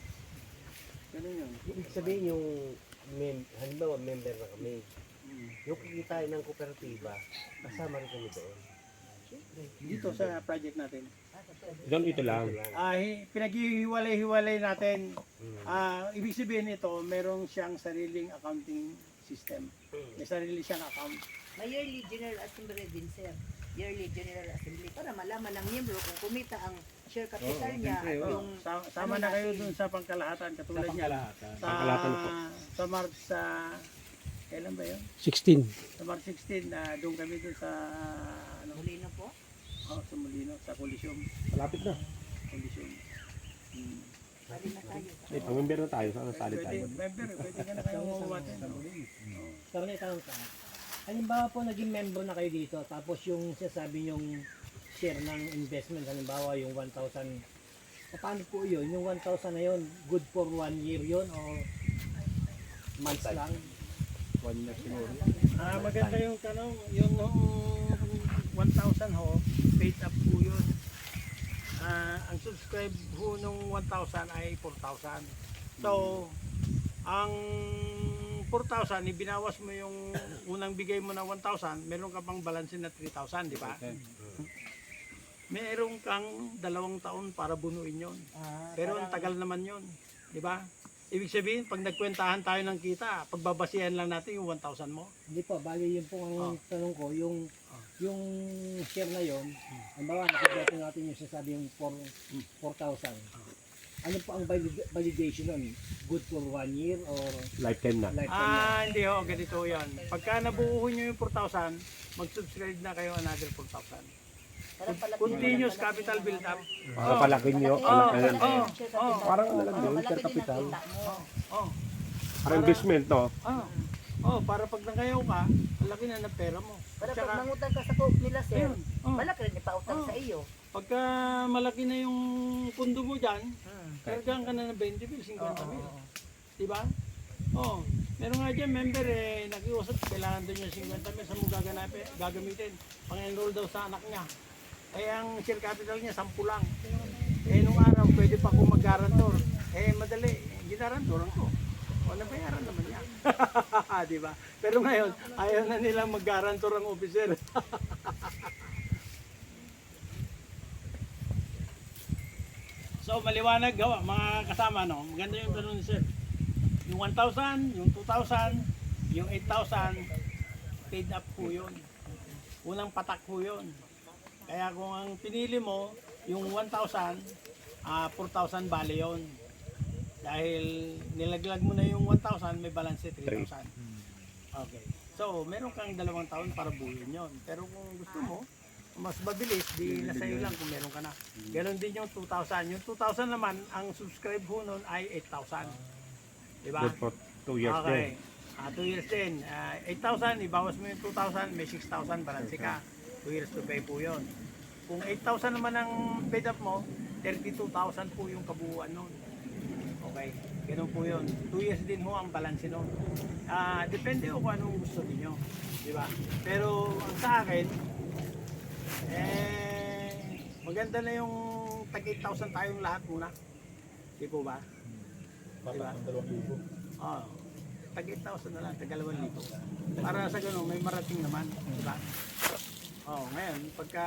Ganun yun. Ibig sabihin yung, halimbawa member na kami, yung kikitain ng kooperatiba, kasama rin kami doon. Dito sa project natin. Doon ito lang. Pinaghihiwalay-hiwalay natin. Ibig sabihin ito, meron siyang sariling accounting system. May sarili siyang account. May yearly general assembly din, sir. Yearly general assembly para malaman ng miyembro kung kumita ang share capital niya at yung Sama na kayo dun sa pangkalahatan katulad niya. Pangkalahatan po. Sa March kailan ba yun? 16. Sa March 16, doon kami dun sa Molino po. sa Molino, sa Coliseum. Malapit na. Coliseum. Pwede na tayo. Pag-member na tayo, saan sali tayo? Pwede ka na kayo umuwatin. Pero may tanong ka, halimbawa po naging member na kayo dito, tapos yung sinasabi yung share ng investment, halimbawa yung 1,000, paano po yun? Yung 1,000 na yun, good for 1 year yun o months lang? 1 year siguro. Maganda yung tanong, yung 1,000 ho, paid up po yun. Ang subscribe ho nung 1,000 ay 4,000. So, ang 4,000, ibinawas mo yung unang bigay mo na 1,000, meron ka pang balansin na 3,000, di ba? meron kang 2 taon para bunuin yon. Pero ang tagal naman yon, di ba? Ibig sabihin, pag nagkwentahan tayo ng kita, pagbabasihan lang natin yung 1,000 mo. Hindi po, bali yun po ang tanong ko, yung share na yun, ang bawa, nakikita natin yung sasabi yung 4,000. Ano po ang validation nun? Good for 1 year or Lifetime na. lifetime na? Hindi ho, ganito yan. Pagka nabuo nyo yung 4,000, mag-subscribe na kayo another 4,000. Continuous capital build up. Palaki nyo. Parang ano lang yun, per capital. Oh, Parang investment, no? para pag nangayaw ka, ang laki na ng pera mo. Para Tsaka, pag mangutang ka sa coop nila, sir, ayun, malaki rin ipautang sa iyo. pagka malaki na yung pundo mo dyan, kargaan ka na ng 20 mil, 50 mil. Diba? Meron nga dyan, member nakiusap, kailangan doon yung 50 mil, saan mo gagamitin? Pang-enroll daw sa anak niya. Ang share capital niya, 10 lang. Nung araw, pwede pa akong mag-garantor. Madali, ginarantoran ko. Nabayaran naman niya. Diba? Pero ngayon, ayaw na nilang mag-garantor ang officer. So maliwanag gawa mga kasama, no? Maganda yung tanong ni sir. Yung 1,000, yung 2,000, yung 8,000 paid up po yun. Unang patak po yun. Kaya kung ang pinili mo yung 1,000, 4,000 bale yun. Dahil nilaglag mo na yung 1,000, may balance 3,000. Okay. So meron kang 2 taon para buuin yun. Pero kung gusto mo mas mabilis, di nasa iyo lang kung meron ka na. Ganon din yung 2,000. Yung 2,000 naman, ang subscribe ho nun ay 8,000. Diba? Good for 2 years Okay. din. 2 years din. 8,000, ibawas mo yung 2,000, may 6,000 balance ka. 2 years to pay po yun. Kung 8,000 naman ang paid up mo, 32,000 po yung kabuuan nun. Okay, ganun po yun. 2 years din ho ang balance nun. Depende ho kung anong gusto niyo, di ba? Pero ang sa akin, maganda na yung tag 8,000 tayong lahat muna. Di po ba? Di ba? Tag 8,000 na lang, tag 2,000. Para sa ganun, may marating naman. Di ba? Ngayon, pagka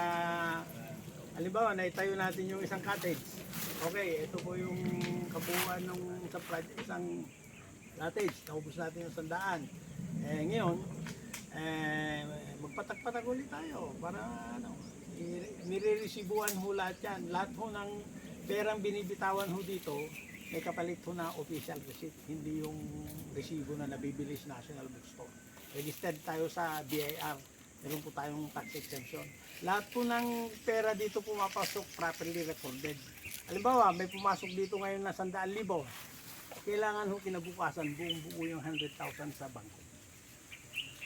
halimbawa, naitayo natin yung isang cottage. Okay, ito po yung kabuuan ng isang cottage. Naubos natin yung 100. Ngayon, magpatak-patak ulit tayo para nire-resibuan ho lahat yan. Lahat ho ng perang binibitawan ho dito, may kapalit ho na official receipt. Hindi yung resibo na nabibili sa National Bookstore. Registered tayo sa BIR. Meron po tayong tax exemption. Lahat po ng pera dito pumapasok properly recorded. Halimbawa, may pumasok dito ngayon na 100,000. Kailangan ho kinabukasan buong buo yung 100,000 sa bangko.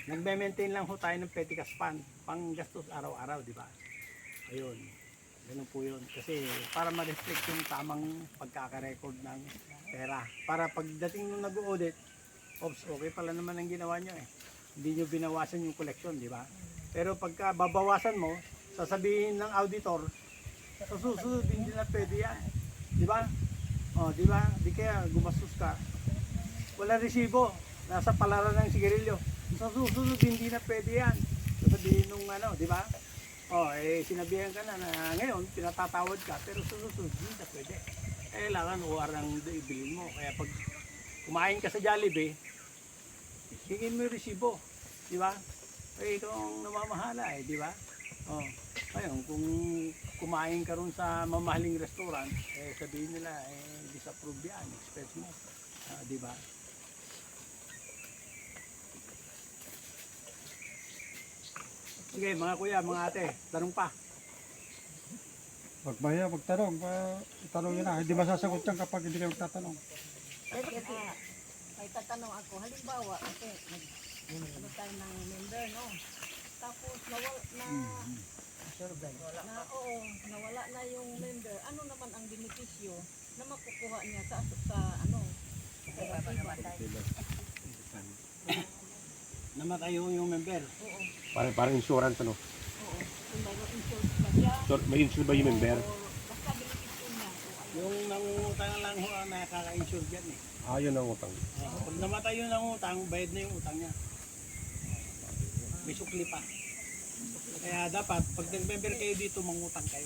Nagme-maintain lang ho tayo ng petty cash fund, pang gastos araw-araw, di ba? Ayun, ganun po yun. Kasi para ma-reflect yung tamang pagkakarecord ng pera. Para pagdating nung nag-audit, okay pala naman ang ginawa nyo eh. Hindi nyo binawasan yung collection, di ba? Pero pagka babawasan mo, sasabihin ng auditor, sa susunod hindi na pwede yan. Di ba? Di ba? Di kaya gumastos ka. Wala resibo, nasa palaran ng sigarilyo. Sa susunod hindi na pwede yan. Sasabihin nung di ba? Sinabihan ka na ngayon, pinatatawad ka, pero sa susunod hindi na pwede. Kailangan OR ang ibilin mo. Kaya pag kumain ka sa Jollibee, hingin mo yung resibo. Di ba? Ito ang namamahala di ba? Ngayon, kung kumain ka ron sa mamahaling restaurant, sabihin nila, disapprove yan, expense mo. Di ba? Sige, mga kuya, mga ate, tanong pa. Pagmaya, magtanong. Itanong nyo na. Hindi masasagot yan kapag hindi kayo magtatanong. May tatanong ako, halimbawa, okay, ano tayo ng member, no? Tapos nawala na yung member. Ano naman ang benepisyo na makukuha niya sa kooperatiba? Namatay yung member. Oo. Parang insurance, ano? Oo. Kung mayroong insurance ba siya? May insurance ba yung member? O basta benepisyo niya. Yung nangungutang lang ho ang nakaka-insure dyan eh. Yun ang utang. Pag namatay yung nangutang, bayad na yung utang niya. May sukli pa. Kaya dapat, pag nag-member kayo dito, mangutang kayo.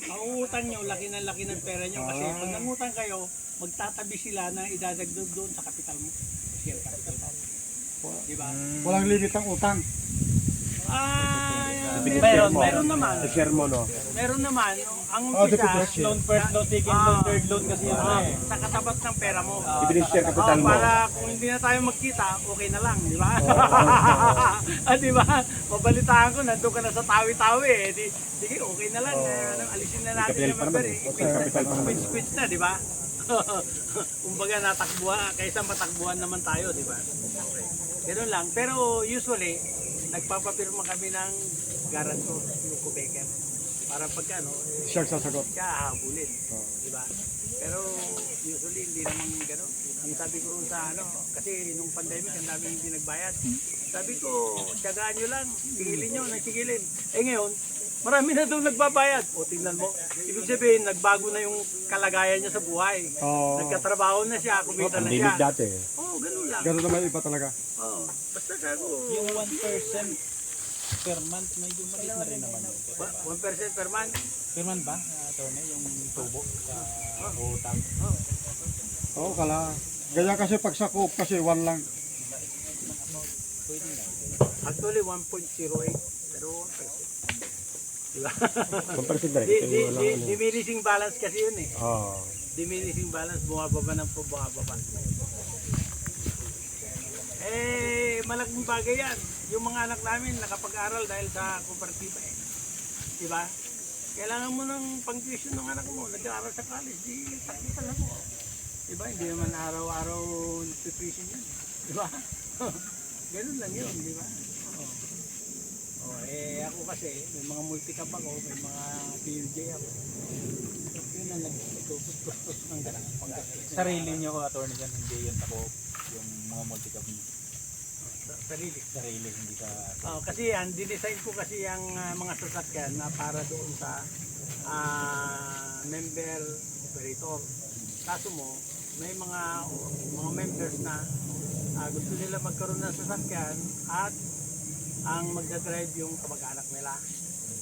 Mauutang nyo, laki ng pera nyo. Kasi pag nangutang kayo, magtatabi sila na idadagdag doon sa kapital mo. Share capital mo. Diba? Walang limit ang utang. Meron naman. Sa share mo, no? Meron naman. Ang depende. umpisa, Loan first, loan second, loan third, loan kasi yun eh. sa katapat ng pera mo. Ibinishare capital mo. Para kung hindi na tayo magkita, okay na lang, di ba? Di ba? Mabalitaan ko, nandun ka na sa tawi-tawi eh. Sige, okay na lang. Alisin na natin Capital yung pa member naman. eh. Capital pa naman. Quits na, di ba? Kumbaga natakbuhan, kaysa matakbuhan naman tayo, di ba? Okay. Ganun lang. Pero usually, nagpapapirma kami ng guarantor, yung Quebecer. Para pagka, Siya sasagot. siya hahabulin. Di ba? Pero usually hindi naman gano'n. Ang sabi ko rin sa kasi nung pandemic ang dami hindi nagbayad. Sabi ko, tiyagaan nyo lang, tigilin nyo, nagtigilin. Ngayon, marami na doon nagbabayad. O tingnan mo, ibig sabihin, nagbago na yung kalagayan niya sa buhay. Nagkatrabaho na siya, kumita na siya. Pandemic dati. Oo, ganun lang. Ganun naman iba talaga. Oo, basta kago. Yung 1% per month, medyo maliit na rin naman yun. 1% per month. Per month ba, attorney, yung tubo sa utang? Oo, kala. Ganyan kasi pag sa coop kasi 1 lang. Actually, 1.08. Pero 1%. Diba? 1% na rin. Diminishing balance kasi yun eh. Oo. Diminishing balance, bumababa ng bumababa. Malaking bagay yan. Yung mga anak namin nakapag-aral dahil sa kooperatiba eh. Diba? Kailangan mo ng pang-tuition ng anak mo, nag-aaral sa college, di takita lang mo. Diba? Hindi naman araw-araw tuition yun. Diba? Ganun lang yun, diba? Ako kasi, may mga multi-cap ako, may mga PUJ ako. Yun ang nagtutupos ng ganang pang-tuition. Sarili nyo, attorney, yan, hindi yun ako yung mga multi-cap nyo. Sarili. Sarili, hindi ka... Kasi yan, dinesign ko kasi ang mga sasakyan na para doon sa member operator. Kaso mo, may mga members na gusto nila magkaroon ng sasakyan at ang magdadrive yung kamag-anak nila.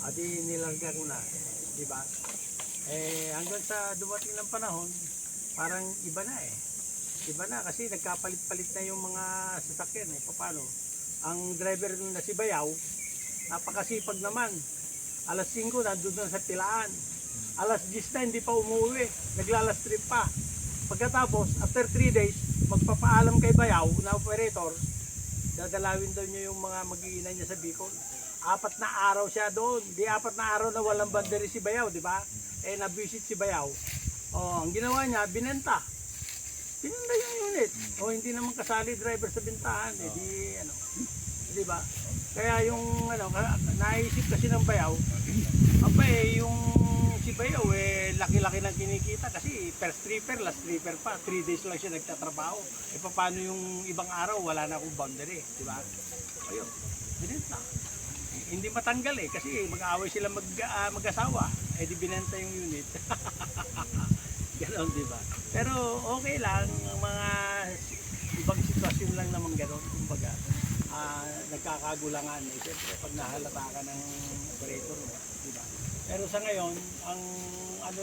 At nilarga ko na, di ba? Hanggang sa dumating ng panahon, parang iba na eh. Iba na kasi nagkapalit-palit na yung mga sasakyan eh. Paano? Ang driver na si Bayaw, napakasipag naman. Alas 5 nandun na sa Tilaan. Alas 10 na hindi pa umuwi. Naglalas trip pa. Pagkatapos, after 3 days, magpapaalam kay Bayaw na operator, dadalawin daw niya yung mga mag-iinay niya sa Bicol. 4 na araw siya doon. Di 4 na araw na walang banderi si Bayaw, di ba? Na-visit si Bayaw. Ang ginawa niya, binenta. Pinunda yung unit. Hindi naman kasali driver sa bintahan. Di ba? Kaya yung naisip kasi ng Bayaw, yung si Bayaw laki-laki ng kinikita kasi first tripper, last tripper pa. 3 days lang siya nagtatrabaho. Paano yung ibang araw, wala na akong boundary. Di ba? Ayun, binenta. Hindi matanggal kasi mag-aaway sila mag-asawa. Di binenta yung unit. Ganon, di ba? Pero okay lang, mga ibang sitwasyon lang naman ganon. Kumbaga, nagkakagulangan. Siyempre, pag nahalata ka ng operator, di ba? Pero sa ngayon, ang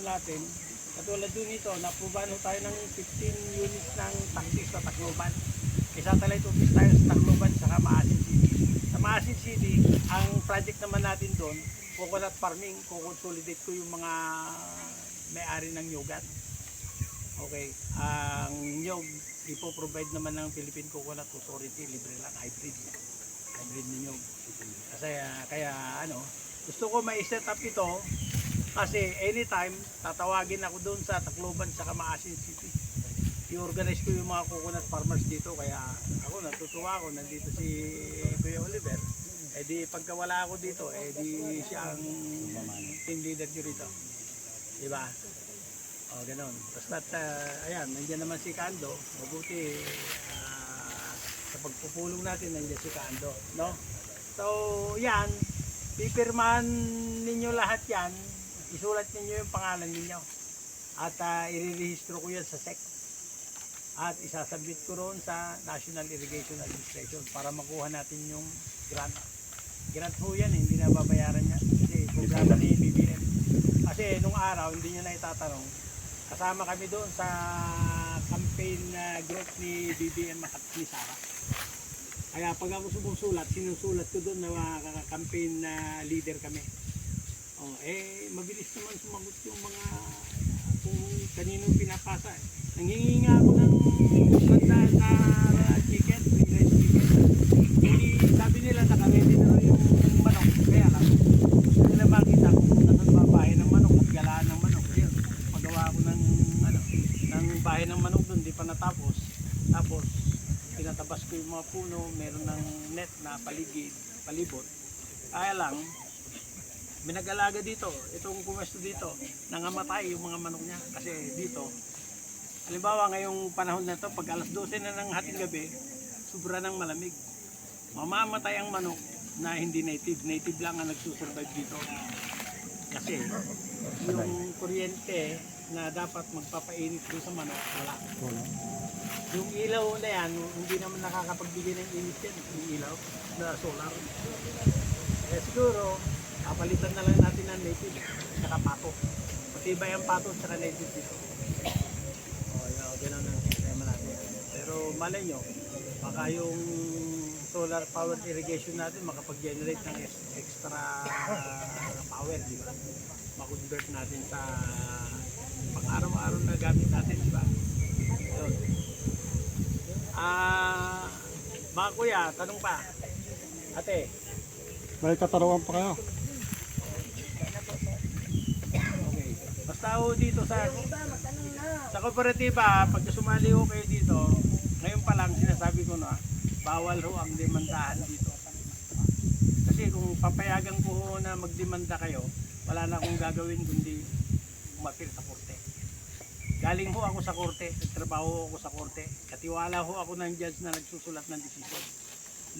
natin, katulad doon ito, napubahan tayo ng 15 units ng taxi sa Tacloban. Satellite office tayo sa Tacloban, saka Maasin City. Sa Maasin City, ang project naman natin doon, coconut farming, kukonsolidate ko yung mga may-ari ng nyogat. Okay, ang nyog, ipoprovide naman ng Philippine Coconut Authority, libre lang, hybrid na nyog. Kasi kaya gusto ko ma-set up ito kasi anytime tatawagin ako doon sa Tacloban sa Maasin City. I-organize ko yung mga coconut farmers dito, kaya ako natutuwa ako, nandito si Kuya Oliver. Di pagka wala ako dito, di siya ang team leader ko rito. Diba? Ganon. Basta't, ayan, nandiyan naman si Kando. Mabuti, sa pagpupulong natin, nandiyan si Kando. No? So, yan. Pipirmahan ninyo lahat yan. Isulat ninyo yung pangalan ninyo. At irirehistro ko yan sa SEC. At isasabit ko roon sa National Irrigation Administration para makuha natin yung grant. Grant po yan, hindi na babayaran yan. Kasi programa ni BBM. Kasi Kasi nung araw, hindi nyo na itatanong, kasama kami doon sa campaign group ni BBM at ni Sara. Kaya pag ako sinusulat ko doon na mga campaign leader kami. Oh, mabilis naman sumagot yung mga kung kanino pinapasa. Nanghihingi nga ako ng banda na chicken, free rice chicken. Hindi, sabi nila naka-ready na rin yung manok. Kaya lang, gusto nila makita kung nasan ba bahay ng manok at galaan ng manok. Ayun, magawa ako ng bahay ng manok doon, di pa natapos. Tapos, pinatabas ko yung mga puno, meron ng net na palibot. Kaya lang, may nag-alaga dito, itong pumwesto dito, nangamatay yung mga manok niya. Kasi dito, halimbawa ngayong panahon na to, pag alas 12 na ng hating gabi, sobra ng malamig. Mamamatay ang manok na hindi native. Native lang ang nagsusurvive dito. Kasi yung kuryente na dapat magpapainit doon sa manok, wala. Yung ilaw na yan, hindi naman nakakapagbigay ng init yan, yung ilaw na solar. Siguro, kapalitan na lang natin ng native, saka pato. Matibay ang pato, saka native dito. Ganun ang sistema natin. Pero malay nyo, baka yung solar powered irrigation natin makapag-generate ng extra power, di ba? Ma-convert natin sa pang-araw-araw na gamit natin, di ba? Yun. Mga kuya, tanong pa. Ate. May katarungan pa kayo. Okay. Basta ho dito sa kooperatiba, pag sumali ho kayo dito, ngayon pa lang sinasabi ko na, bawal ho ang demandahan dito. Kasi kung papayagan ko ho na magdemanda kayo, wala na akong gagawin kundi umapil sa korte. Galing ho ako sa korte, nagtrabaho ako sa korte, katiwala ho ako ng judge na nagsusulat ng decision.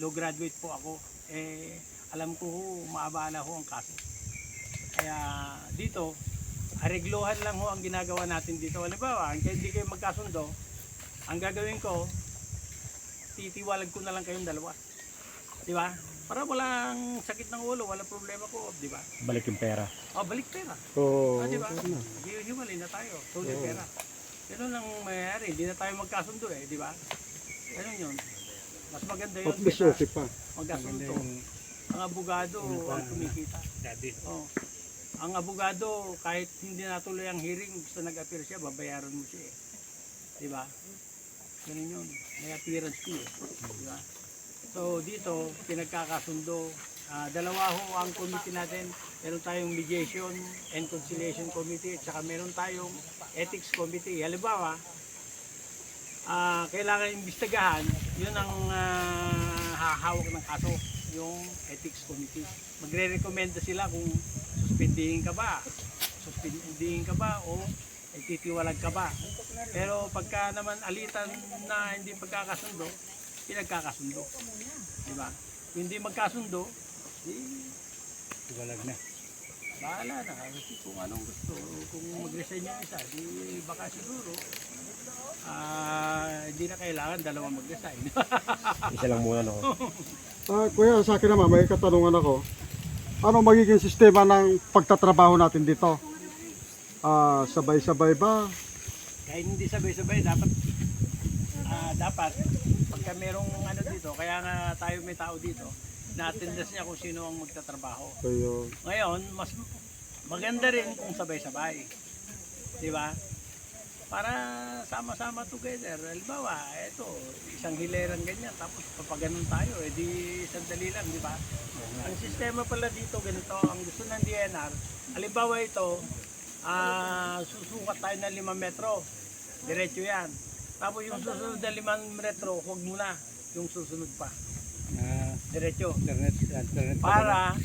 Law graduate po ako, alam ko ho, maabala ho ang kaso. Kaya dito, areglohan lang ho ang ginagawa natin dito. Halimbawa, kaya hindi kayo magkasundo, ang gagawin ko, titiwalag ko na lang kayong dalawa. Di ba? Para walang sakit ng ulo, walang problema ko, di ba? Balik yung pera. Oh, balik pera. Oo. Di ba? Hiwalay na tayo. Tuloy pera. Ganun lang mayayari. Hindi na tayo magkasundo di ba? Ganun yun. Mas maganda yun. At least okay pa. Magkasundo. Ang abogado ang kumikita. Oh. Ang abogado, kahit hindi natuloy ang hearing, gusto nag-appear siya, babayaran mo siya Di ba? Ganun yun. May appearance fee Di ba? So dito, pinagkakasundo. Dalawa ho ang committee natin. Meron tayong mediation and conciliation committee at saka meron tayong ethics committee. Halimbawa, kailangan imbestigahan, yun ang hahawak ng kaso, yung ethics committee. Magre-recommenda sila kung suspindihin ka ba o ititiwalag ka ba. Pero pagka naman alitan na hindi pagkakasundo, pinagkakasundo. Diba? Kung hindi magkasundo, Iwalag na. bahala na. Kasi kung anong gusto, kung mag-resign yung isa, di baka siguro, hindi na kailangan dalawa mag-resign. Isa lang muna, no? Kuya, sa akin naman, may katanungan ako. Ano magiging sistema ng pagtatrabaho natin dito? Sabay-sabay ba? Kahit hindi sabay-sabay, dapat pagka merong ano dito, kaya nga tayo may tao dito, na-attendance niya kung sino ang magtatrabaho. Ayun. Ngayon, mas maganda rin kung sabay-sabay. Di ba? Para sama-sama together. Halimbawa, ito, isang hilerang ganyan, tapos papaganon tayo, di sandali lang, di ba? Ang sistema pala dito, ganito, ang gusto ng DNR, halimbawa ito, susukat tayo ng 5 metro, diretso yan. Tapos yung susunod na 5 metro, huwag muna yung susunod pa. Diretso. Alternate.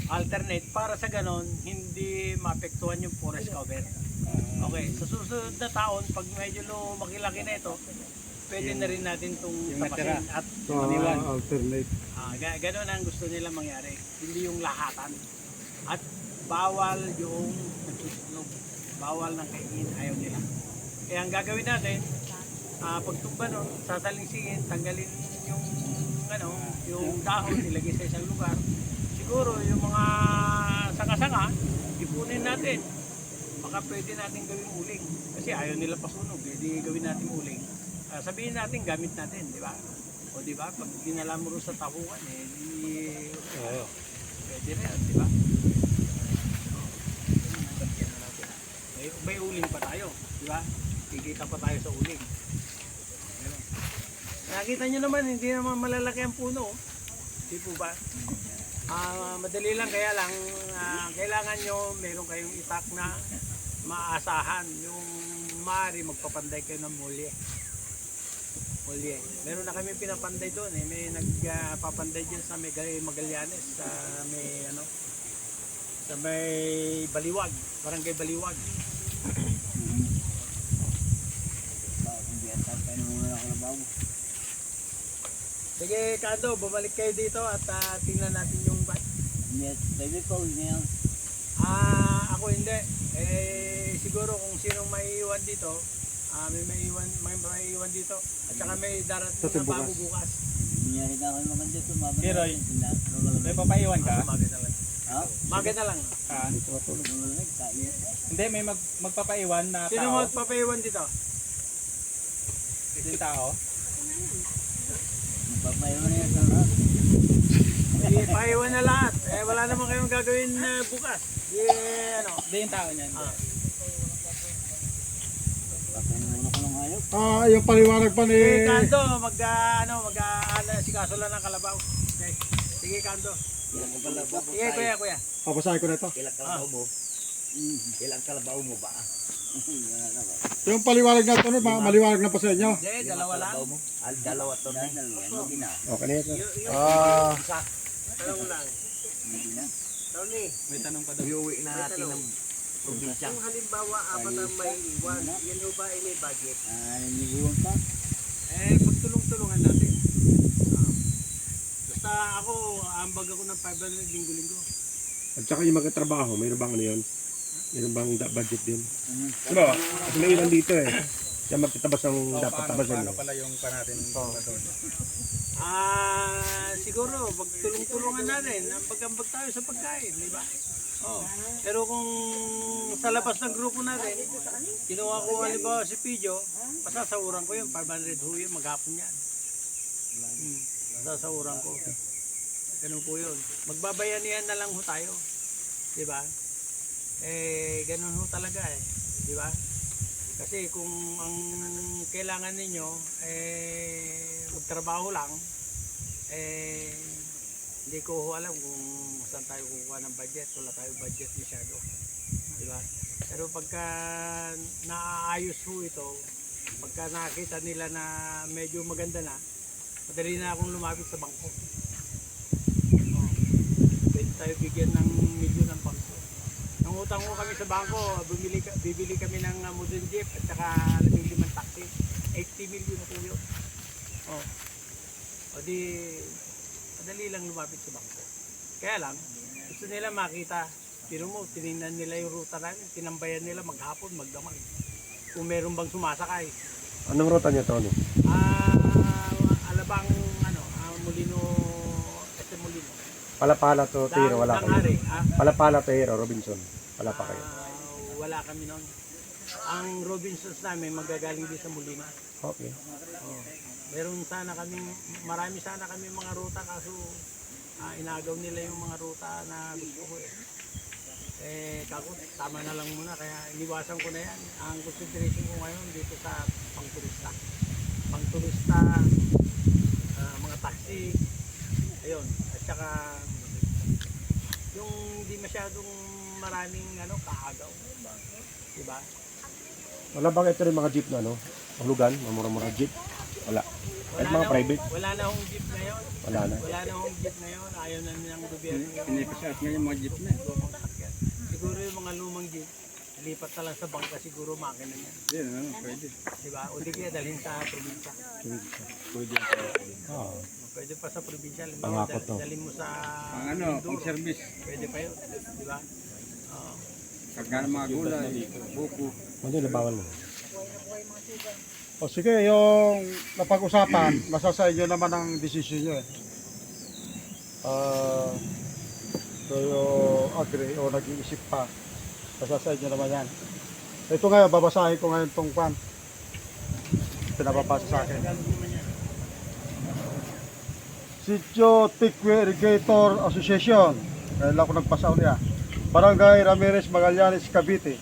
Alternate, para sa ganon, hindi maapektuhan yung forest cover. Okay, sa susunod na taon, pag medyo lumaki-laki na ito, pwede na rin natin itong tapasin at Alternate. ganon ang gusto nila mangyari. Hindi yung lahatan. At bawal yung nagsusunog. Bawal ng kaingin, ayaw nila. Kaya ang gagawin natin, pagtumba nun, sasalingsingin, tanggalin yung dahon, ilagay sa isang lugar. Siguro yung mga sanga-sanga, ipunin natin. baka pwede natin gawing uling. Kasi ayaw nila pasunog, hindi gawin natin uling. Sabihin natin, gamit natin, di ba? O di ba, pag dinala mo rin sa tahukan, pwede na yan, di ba? May uling pa tayo, di ba? Kikita pa tayo sa uling. Ganun. Nakita nyo naman, hindi naman malalaki ang puno. Di po ba? Madali lang, kaya lang kailangan nyo meron kayong itak na maasahan. Yung maaari magpapanday kayo ng mulye. Meron na kami pinapanday doon may nagpapanday dyan sa may Magallanes, sa may sa may Baliwag, barangay Baliwag. Hindi at tayo muna ako na bago. Sige, Kado, bumalik kayo dito at tingnan natin yung bat. Hindi at tayo ko, hindi yan. Ako hindi. Siguro kung sinong maiiwan dito, may maiiwan dito. At saka may darating na bago bukas. Hindi rin ako yung maganda ito. Si Roy, may papaiwan ka? Maga na lang. Ha? Maga na lang. Hindi, may magpapaiwan na Sino tao. magpapaiwan dito? Yung tao. Papayaw na yan sa lahat. Paiwan na lahat. Wala naman kayong gagawin bukas. Hindi yung tao niyan. Papayaw ko ng hayop. Yung paliwanag pa ni... Kando, sikaso lang ng kalabaw. Okay. Sige, Kando. Sige, kuya. Papasahin ko na ito. Ilang kalabaw mo? Ilang kalabaw mo ba? Yung paliwanag na ito, maliwanag na pa sa inyo. Hindi, dalawa lang. Dalawa to na. Hindi na. Okay na ito. Tanong lang. Hindi na. Tony, May tanong pa daw. Iuwi na natin ng probinsya. kung halimbawa apat ang may iwan, yan ho ba ay may budget? Niliguan pa. Magtulong-tulungan natin. Basta ako, ambag ako ng 500 linggo-linggo. At saka yung magkatrabaho, mayroon bang ano yun? Mayroon bang budget din? Ano? Kasi may ilan dito Siya magtatabas ng dapat tabasan. Paano pala yung pa natin doon? Siguro, magtulong-tulungan natin. Ambag-ambag tayo sa pagkain, di ba? Pero kung sa labas ng grupo natin, kinuha ko halimbawa si Pijo, pasasauran ko yun, 500 ho yun, maghapon yan. Pasasauran ko. Ganun po yun. Magbabayanihan na lang ho tayo. Di ba? Ganun ho talaga di ba? Kasi kung ang kailangan ninyo magtrabaho lang, hindi ko ho alam kung saan tayo kukuha ng budget. Wala tayong budget masyado, di ba? Pero pagka naaayos ho ito, pagka nakita nila na medyo maganda na, madali na akong lumapit sa bangko. Pwede tayo bigyan ng milyon ng bangko. Nangutang ko kami sa bangko, bibili kami ng modern jeep at saka 15 taxi. 80 million na po yun. O di, madali lang lumapit sa bangko. Kaya lang, gusto nila makita, pero mo, tinignan nila yung ruta namin, tinambayan nila maghapon, magdamag. Kung meron bang sumasakay. Anong ruta niyo, Tony? Alabang, Molino, Molino. Palapala to Tiro, wala kayo. Tanghari, Palapala Tiro, Robinson. Wala pa kayo. wala kami noon. Ang Robinsons namin magagaling din sa Molina. Okay. Meron sana kami, marami sana kami mga ruta kaso inagaw nila yung mga ruta na gusto ko kako, tama na lang muna kaya iniwasan ko na yan. Ang concentration ko ngayon dito sa pangturista. Pangturista, mga taxi, ayun. At saka yung hindi masyadong maraming kaagaw. Diba? Wala bang ito rin mga jeep na Ang lugan, mamura-mura jeep? Wala. Kahit mga private? Wala na akong jeep ngayon. Wala na. Wala na akong jeep ngayon. Ayaw na ng gobyerno. Pinipasas nga yung mga jeep na. Siguro yung mga lumang jeep, lipat na lang sa bangka siguro makina niya. Pwede. Diba? O di kaya dalhin sa probinsya. Oo. Pwede pa sa probinsya. Pangakot, no? Dalhin mo sa Pang service. Pwede pa yun. Diba? Pagka mga gulay, buko. Ano yung bawal mo? O sige, yung napag-usapan, nasa sa inyo naman ang desisyon nyo kayo agree o nag-iisip pa, nasa sa inyo naman yan. Ito ngayon, babasahin ko ngayon itong pan. Pinapapasa sa akin. Sitio Tikwe Irrigator Association. Kailan ako nagpasa ulit Barangay Ramirez Magallanes, Cavite.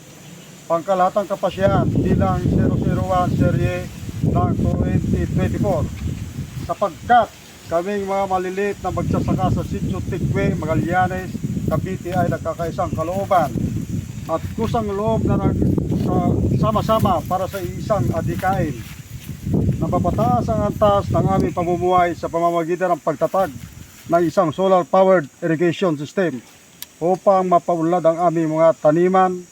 Pangkalahatang kapasyahan bilang 001 serye ng 2024. Sapagkat kaming mga maliliit na magsasaka sa Sitio Tikwe Magallanes, Cavite ay nagkakaisang kalooban at kusang loob na sama-sama para sa isang adhikain. Napapataas ang antas ng aming pamumuhay sa pamamagitan ng pagtatag ng isang solar-powered irrigation system upang mapaunlad ang aming mga taniman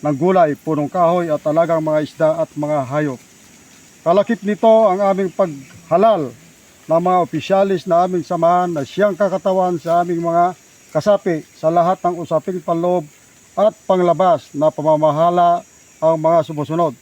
ng gulay, punong kahoy at alagang mga isda at mga hayop. Kalakip nito ang aming paghalal ng mga opisyalis na aming samahan na siyang kakatawan sa aming mga kasapi sa lahat ng usaping panloob at panglabas na pamamahala ang mga sumusunod.